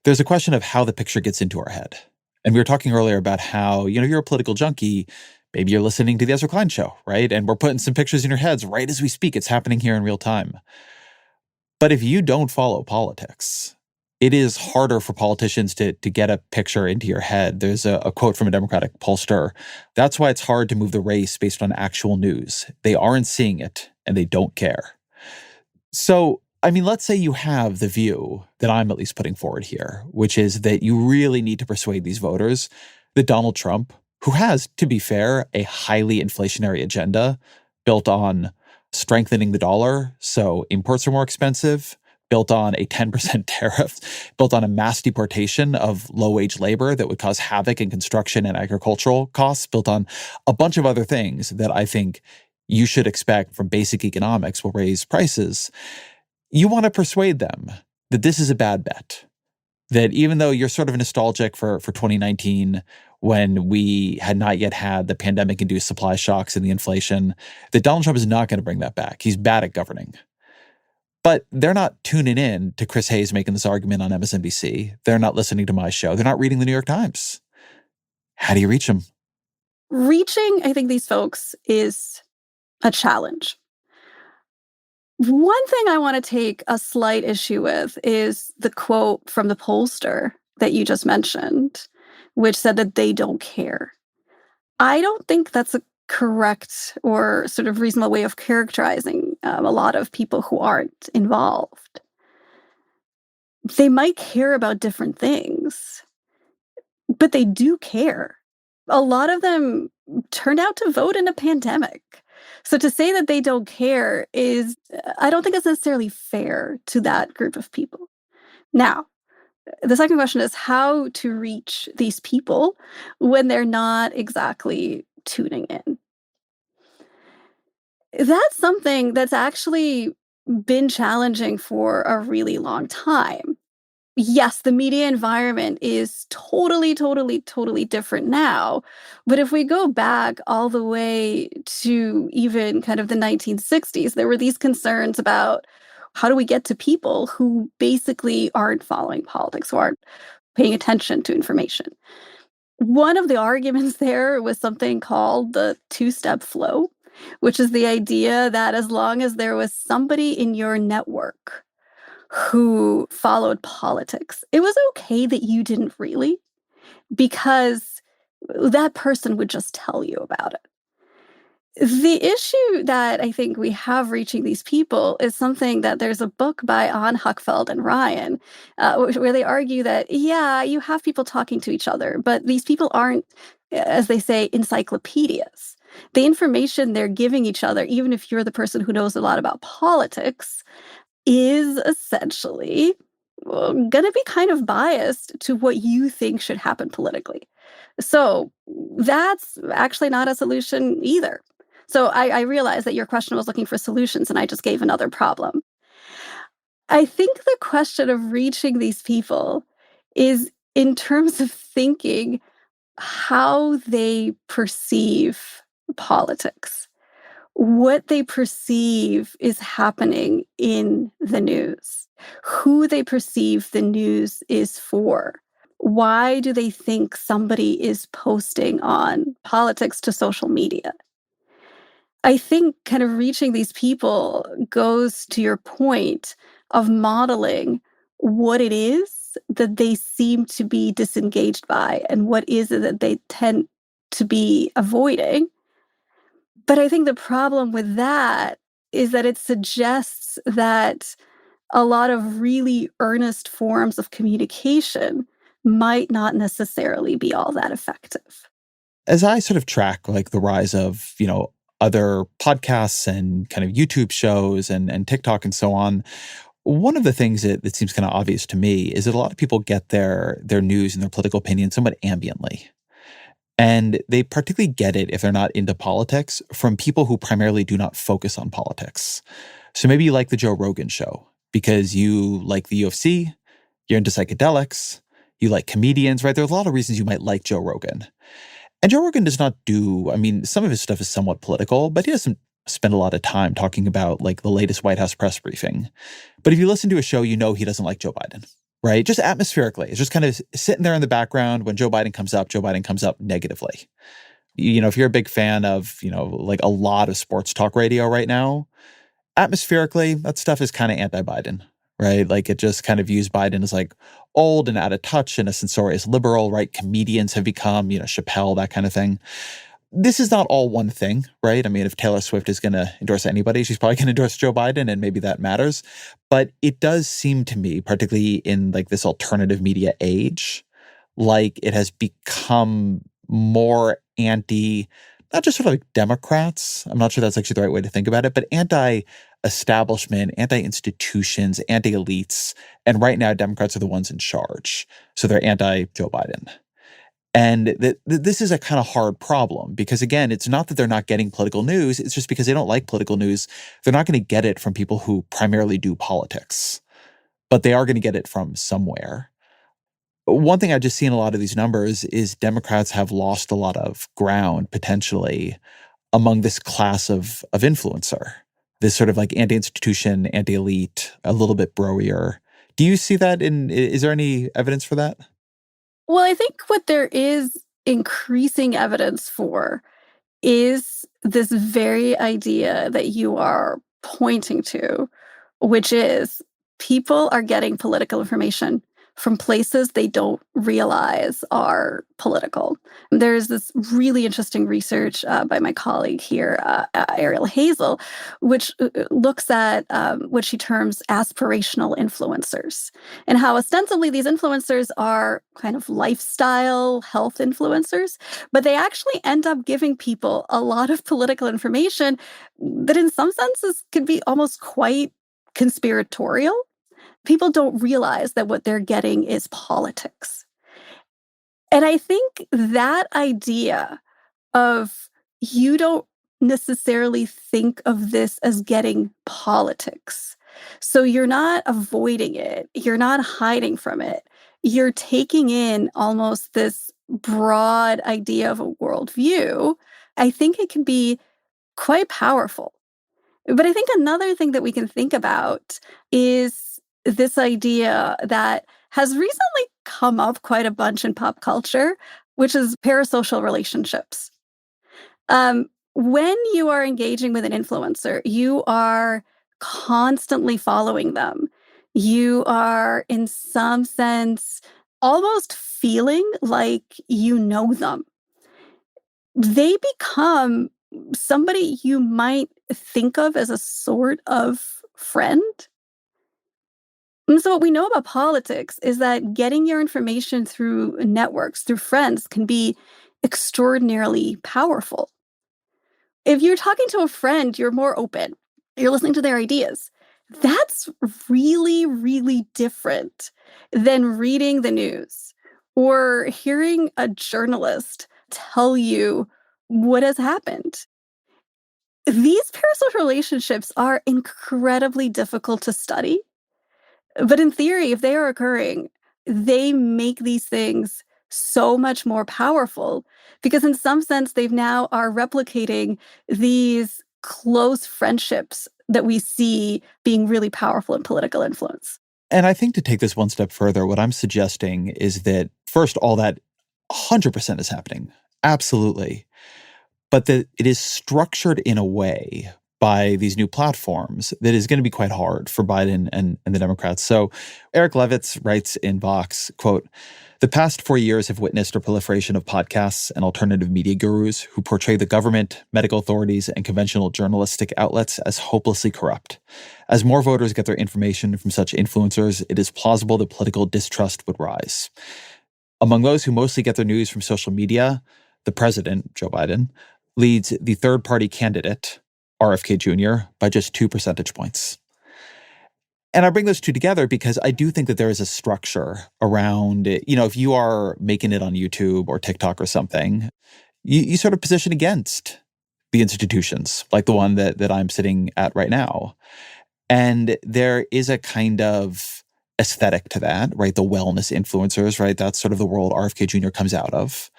There's a question of how the picture gets into our head. And we were talking earlier about how, you're a political junkie, maybe you're listening to the Ezra Klein show, right? And we're putting some pictures in your heads right as we speak. It's happening here in real time. But if you don't follow politics, it is harder for politicians to get a picture into your head. There's a quote from a Democratic pollster. That's why it's hard to move the race based on actual news. They aren't seeing it and they don't care. So, let's say you have the view that I'm at least putting forward here, which is that you really need to persuade these voters that Donald Trump, who has, to be fair, a highly inflationary agenda built on strengthening the dollar, so imports are more expensive, built on a 10% tariff, built on a mass deportation of low-wage labor that would cause havoc in construction and agricultural costs, built on a bunch of other things that I think you should expect from basic economics will raise prices. You want to persuade them that this is a bad bet, that even though you're sort of nostalgic for 2019, when we had not yet had the pandemic-induced supply shocks and the inflation, that Donald Trump is not going to bring that back. He's bad at governing. But they're not tuning in to Chris Hayes making this argument on MSNBC. They're not listening to my show. They're not reading the New York Times. How do you reach them? Reaching, I think, these folks is a challenge. One thing I want to take a slight issue with is the quote from the pollster that you just mentioned, which said that they don't care. I don't think that's a correct or sort of reasonable way of characterizing a lot of people who aren't involved. They might care about different things, but they do care. A lot of them turned out to vote in a pandemic. So to say that they don't care is, I don't think it's necessarily fair to that group of people. Now, the second question is how to reach these people when they're not exactly tuning in. That's something that's actually been challenging for a really long time. Yes, the media environment is totally, totally, totally different now. But if we go back all the way to even kind of the 1960s, there were these concerns about how do we get to people who basically aren't following politics, who aren't paying attention to information. One of the arguments there was something called the two-step flow, which is the idea that as long as there was somebody in your network who followed politics, it was okay that you didn't really, because that person would just tell you about it. The issue that I think we have reaching these people is something that there's a book by Ann Huckfeld and Ryan, where they argue that, yeah, you have people talking to each other, but these people aren't, as they say, encyclopedias. The information they're giving each other, even if you're the person who knows a lot about politics, is essentially going to be kind of biased to what you think should happen politically. So that's actually not a solution either. So I realize that your question was looking for solutions, and I just gave another problem. I think the question of reaching these people is in terms of thinking how they perceive politics. What they perceive is happening in the news, who they perceive the news is for. Why do they think somebody is posting on politics to social media? I think kind of reaching these people goes to your point of modeling what it is that they seem to be disengaged by and what is it that they tend to be avoiding. But I think the problem with that is that it suggests that a lot of really earnest forms of communication might not necessarily be all that effective. As I sort of track like the rise of, other podcasts and kind of YouTube shows and TikTok and so on, one of the things that seems kind of obvious to me is that a lot of people get their news and their political opinion somewhat ambiently. And they particularly get it if they're not into politics from people who primarily do not focus on politics. So maybe you like the Joe Rogan show because you like the UFC, you're into psychedelics, you like comedians, right? There's a lot of reasons you might like Joe Rogan. And Joe Rogan does not some of his stuff is somewhat political, but he doesn't spend a lot of time talking about like the latest White House press briefing. But if you listen to a show, you know he doesn't like Joe Biden, right? Just atmospherically. It's just kind of sitting there in the background. When Joe Biden comes up negatively. If you're a big fan of, like a lot of sports talk radio right now, atmospherically, that stuff is kind of anti-Biden, right? Like it just kind of views Biden as like old and out of touch and a censorious liberal, right? Comedians have become, Chappelle, that kind of thing. This is not all one thing, right? I mean, if Taylor Swift is going to endorse anybody, she's probably going to endorse Joe Biden, and maybe that matters. But it does seem to me, particularly in like this alternative media age, like it has become more not just sort of like Democrats. I'm not sure that's actually the right way to think about it, but anti-establishment, anti-institutions, anti-elites. And right now, Democrats are the ones in charge. So they're anti-Joe Biden. And this is a kind of hard problem because, again, it's not that they're not getting political news. It's just because they don't like political news. They're not going to get it from people who primarily do politics, but they are going to get it from somewhere. One thing I just see in a lot of these numbers is Democrats have lost a lot of ground potentially among this class of influencer, this sort of like anti-institution, anti-elite, a little bit broier. Do you see that is there any evidence for that? Well, I think what there is increasing evidence for is this very idea that you are pointing to, which is people are getting political information from places they don't realize are political. There's this really interesting research by my colleague here, Ariel Hazel, which looks at what she terms aspirational influencers and how ostensibly these influencers are kind of lifestyle health influencers, but they actually end up giving people a lot of political information that in some senses can be almost quite conspiratorial. People don't realize that what they're getting is politics. And I think that idea of you don't necessarily think of this as getting politics. So you're not avoiding it. You're not hiding from it. You're taking in almost this broad idea of a worldview. I think it can be quite powerful. But I think another thing that we can think about is this idea that has recently come up quite a bunch in pop culture, which is parasocial relationships. When you are engaging with an influencer, you are constantly following them. You are, in some sense, almost feeling like you know them. They become somebody you might think of as a sort of friend. And so, what we know about politics is that getting your information through networks, through friends, can be extraordinarily powerful. If you're talking to a friend, you're more open, you're listening to their ideas. That's really, really different than reading the news or hearing a journalist tell you what has happened. These parasocial relationships are incredibly difficult to study. But in theory, if they are occurring, they make these things so much more powerful because in some sense they've now are replicating these close friendships that we see being really powerful in political influence. And I think to take this one step further, what I'm suggesting is that first, all that 100% is happening. Absolutely. But that it is structured in a way by these new platforms that is going to be quite hard for Biden and the Democrats. So Eric Levitz writes in Vox, quote, "The past 4 years have witnessed a proliferation of podcasts and alternative media gurus who portray the government, medical authorities, and conventional journalistic outlets as hopelessly corrupt. As more voters get their information from such influencers, it is plausible that political distrust would rise. Among those who mostly get their news from social media, the president, Joe Biden, leads the third-party candidate, RFK Jr., by just 2 percentage points." And I bring those two together because I do think that there is a structure around, if you are making it on YouTube or TikTok or something, you sort of position against the institutions, like the one that I'm sitting at right now. And there is a kind of aesthetic to that, right? The wellness influencers, right? That's sort of the world RFK Jr. comes out of.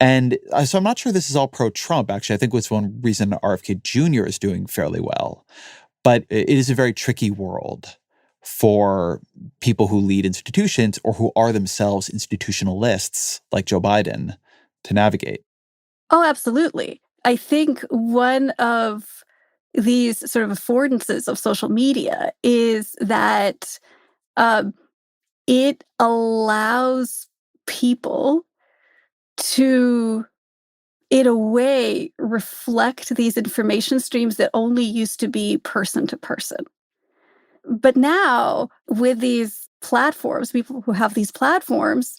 And so I'm not sure this is all pro-Trump. Actually, I think it's one reason RFK Jr. is doing fairly well. But it is a very tricky world for people who lead institutions or who are themselves institutionalists like Joe Biden to navigate. Oh, absolutely. I think one of these sort of affordances of social media is that um, it allows people to, in a way, reflect these information streams that only used to be person to person. But now, with these platforms, people who have these platforms,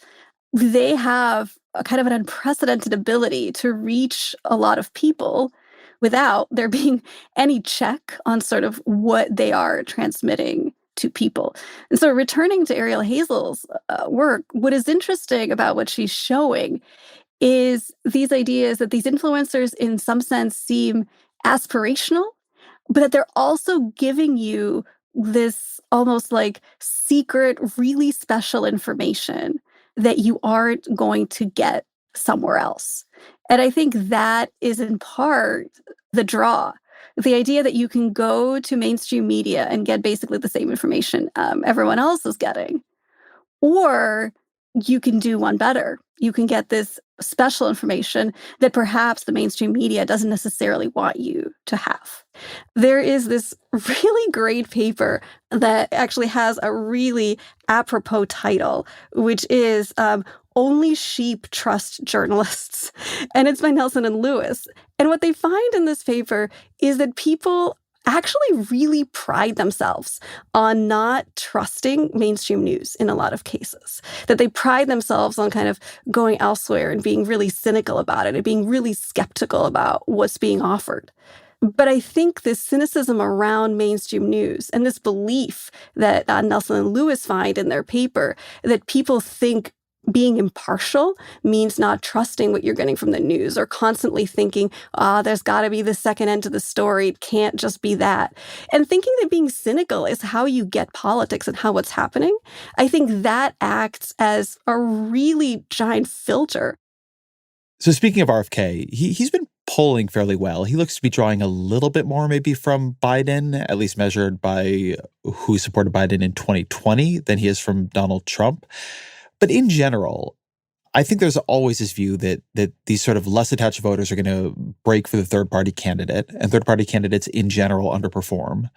they have a kind of an unprecedented ability to reach a lot of people without there being any check on sort of what they are transmitting to people. And so, returning to Ariel Hazel's work, what is interesting about what she's showing is these ideas that these influencers, in some sense, seem aspirational, but that they're also giving you this almost like secret, really special information that you aren't going to get somewhere else. And I think that is in part the draw. The idea that you can go to mainstream media and get basically the same information everyone else is getting, or you can do one better. You can get this special information that perhaps the mainstream media doesn't necessarily want you to have. There is this really great paper that actually has a really apropos title, which is Only Sheep Trust Journalists. And it's by Nelson and Lewis. And what they find in this paper is that people actually really pride themselves on not trusting mainstream news in a lot of cases. That they pride themselves on kind of going elsewhere and being really cynical about it and being really skeptical about what's being offered. But I think this cynicism around mainstream news and this belief that Nelson and Lewis find in their paper that people think being impartial means not trusting what you're getting from the news or constantly thinking, there's got to be the second end to the story. It can't just be that. And thinking that being cynical is how you get politics and how what's happening. I think that acts as a really giant filter. So speaking of RFK, he's been polling fairly well. He looks to be drawing a little bit more maybe from Biden, at least measured by who supported Biden in 2020, than he is from Donald Trump. But in general, I think there's always this view that these sort of less attached voters are going to break for the third-party candidate, and third-party candidates in general underperform.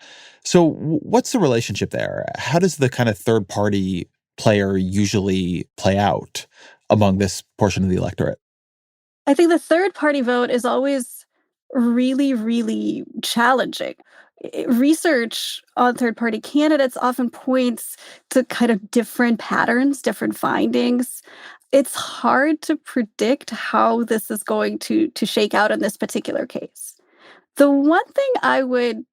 So what's the relationship there? How does the kind of third-party player usually play out among this portion of the electorate? I think the third party vote is always really, really challenging. Research on third party candidates often points to kind of different patterns, different findings. It's hard to predict how this is going to shake out in this particular case. The one thing I would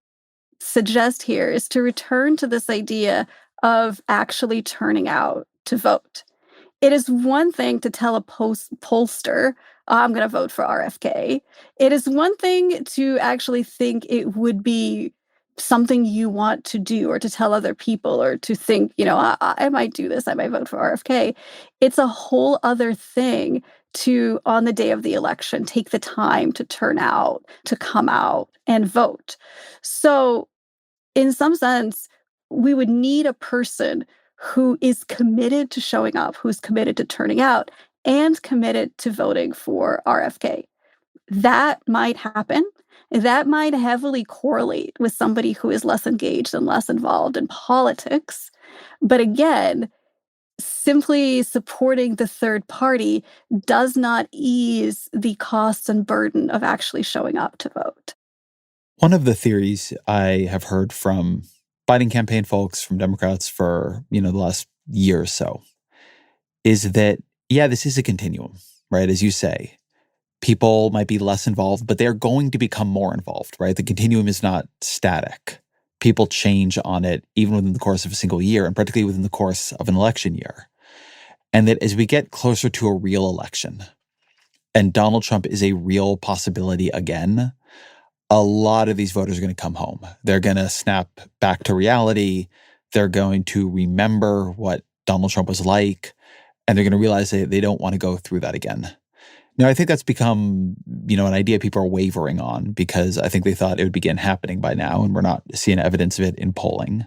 suggest here is to return to this idea of actually turning out to vote. It is one thing to tell a pollster, I'm going to vote for RFK. It is one thing to actually think it would be something you want to do or to tell other people or to think, I might do this, I might vote for RFK. It's a whole other thing to, on the day of the election, take the time to turn out, to come out and vote. So in some sense, we would need a person who is committed to showing up, who's committed to turning out, and committed to voting for RFK. That might happen. That might heavily correlate with somebody who is less engaged and less involved in politics. But again, simply supporting the third party does not ease the costs and burden of actually showing up to vote. One of the theories I have heard from Biden campaign folks, from Democrats for, the last year or so, is that, this is a continuum, right? As you say, people might be less involved, but they're going to become more involved, right? The continuum is not static. People change on it even within the course of a single year, and particularly within the course of an election year. And that as we get closer to a real election, and Donald Trump is a real possibility again, a lot of these voters are going to come home. They're going to snap back to reality. They're going to remember what Donald Trump was like, and they're going to realize they don't want to go through that again. Now, I think that's become, an idea people are wavering on because I think they thought it would begin happening by now, and we're not seeing evidence of it in polling.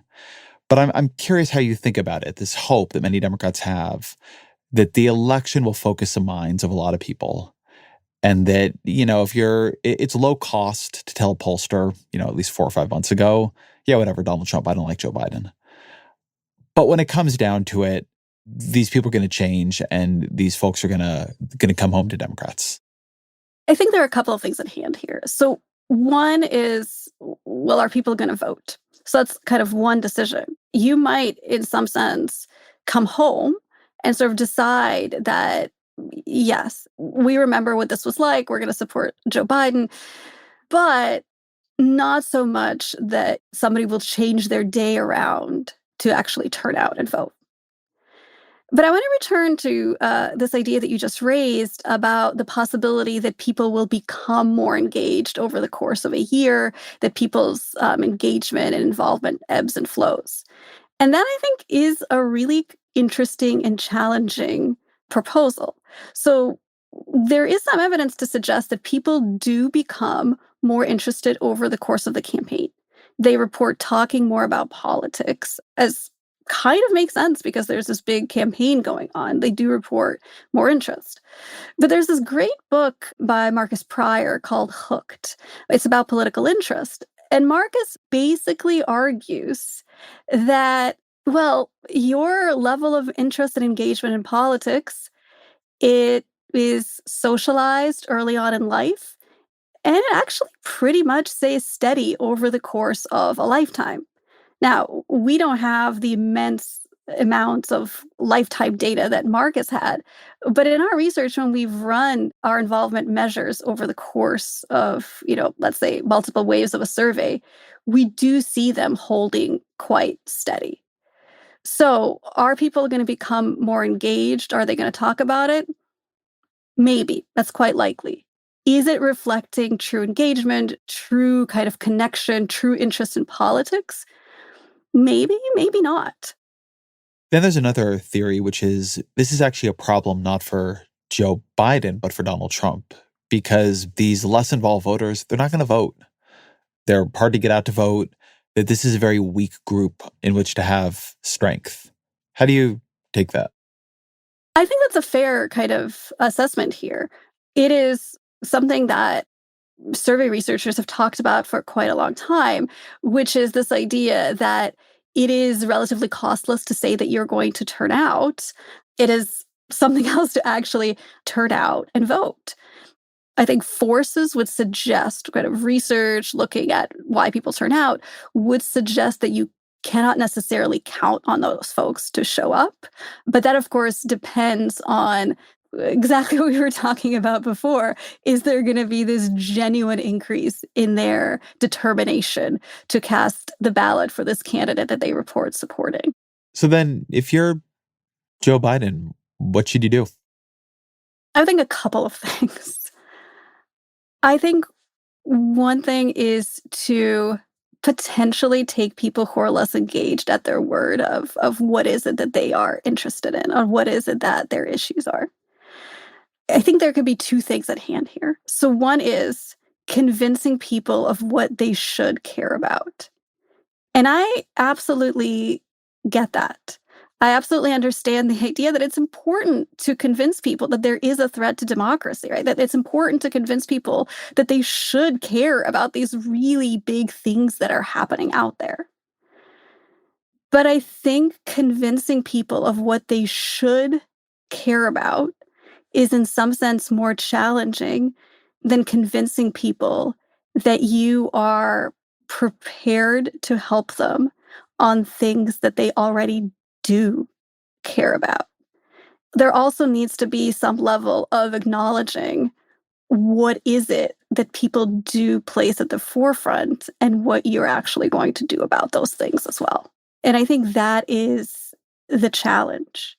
But I'm curious how you think about it, this hope that many Democrats have that the election will focus the minds of a lot of people. And that, it's low cost to tell a pollster, at least 4 or 5 months ago, whatever, Donald Trump, I don't like Joe Biden. But when it comes down to it, these people are going to change and these folks are going to come home to Democrats. I think there are a couple of things at hand here. So one is, well, are people going to vote? So that's kind of one decision. You might, in some sense, come home and sort of decide that, yes, we remember what this was like. We're going to support Joe Biden, but not so much that somebody will change their day around to actually turn out and vote. But I want to return to this idea that you just raised about the possibility that people will become more engaged over the course of a year, that people's engagement and involvement ebbs and flows. And that, I think, is a really interesting and challenging proposal. So there is some evidence to suggest that people do become more interested over the course of the campaign. They report talking more about politics, as kind of makes sense because there's this big campaign going on. They do report more interest. But there's this great book by Marcus Pryor called Hooked. It's about political interest. And Marcus basically argues that, well, your level of interest and engagement in politics, it is socialized early on in life, and it actually pretty much stays steady over the course of a lifetime. Now, we don't have the immense amounts of lifetime data that Marcus had, but in our research, when we've run our involvement measures over the course of, let's say multiple waves of a survey, we do see them holding quite steady. So are people going to become more engaged? Are they going to talk about it? Maybe. That's quite likely. Is it reflecting true engagement, true kind of connection, true interest in politics? Maybe, maybe not. Then there's another theory, which is this is actually a problem not for Joe Biden, but for Donald Trump, because these less involved voters, they're not going to vote. They're hard to get out to vote, that this is a very weak group in which to have strength. How do you take that? I think that's a fair kind of assessment here. It is something that survey researchers have talked about for quite a long time, which is this idea that it is relatively costless to say that you're going to turn out. It is something else to actually turn out and vote. I think forces would suggest, kind of research looking at why people turn out, would suggest that you cannot necessarily count on those folks to show up. But that, of course, depends on exactly what we were talking about before. Is there going to be this genuine increase in their determination to cast the ballot for this candidate that they report supporting? So then, if you're Joe Biden, what should you do? I think a couple of things. I think one thing is to potentially take people who are less engaged at their word of what is it that they are interested in, or what is it that their issues are. I think there could be two things at hand here. So one is convincing people of what they should care about. And I absolutely get that. I absolutely understand the idea that it's important to convince people that there is a threat to democracy, right? That it's important to convince people that they should care about these really big things that are happening out there. But I think convincing people of what they should care about is in some sense more challenging than convincing people that you are prepared to help them on things that they already do care about. There also needs to be some level of acknowledging what is it that people do place at the forefront and what you're actually going to do about those things as well. And I think that is the challenge.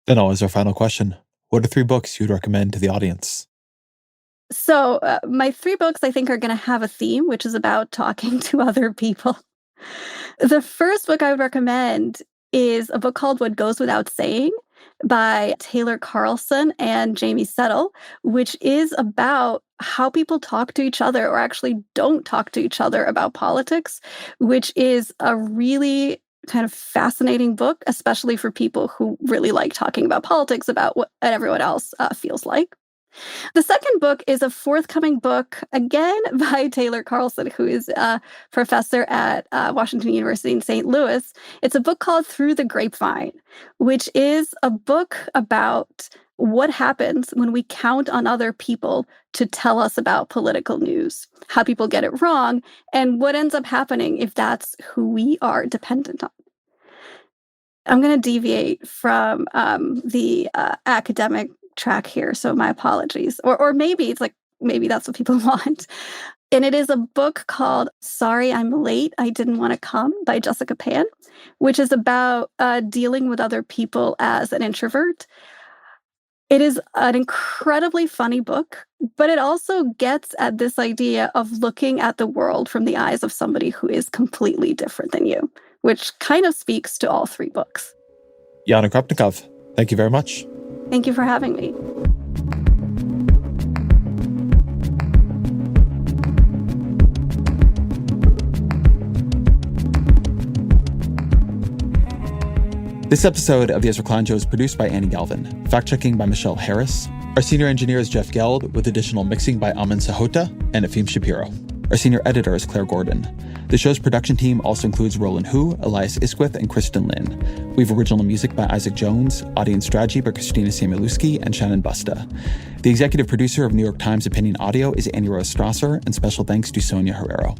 Then always our final question. What are 3 books you would recommend to the audience? So my 3 books, I think, are going to have a theme, which is about talking to other people. The first book I would recommend is a book called What Goes Without Saying by Taylor Carlson and Jamie Settle, which is about how people talk to each other or actually don't talk to each other about politics, which is a really kind of fascinating book, especially for people who really like talking about politics, about what everyone else feels like. The second book is a forthcoming book, again, by Taylor Carlson, who is a professor at Washington University in St. Louis. It's a book called Through the Grapevine, which is a book about what happens when we count on other people to tell us about political news, how people get it wrong, and what ends up happening if that's who we are dependent on. I'm going to deviate from the academic track here, so my apologies. Or maybe it's like, maybe that's what people want. And it is a book called Sorry I'm Late, I Didn't Want to Come by Jessica Pan, which is about dealing with other people as an introvert. It is an incredibly funny book, but it also gets at this idea of looking at the world from the eyes of somebody who is completely different than you, which kind of speaks to all 3 books. Yana Krupnikov, thank you very much. Thank you for having me. This episode of the Ezra Klein Show is produced by Annie Galvin, fact-checking by Michelle Harris. Our senior engineer is Jeff Geld, with additional mixing by Amin Sahota and Afim Shapiro. Our senior editor is Claire Gordon. The show's production team also includes Roland Hu, Elias Isquith, and Kristen Lin. We have original music by Isaac Jones, audience strategy by Christina Samuelewski and Shannon Busta. The executive producer of New York Times Opinion Audio is Annie Rose Strasser, and special thanks to Sonia Herrero.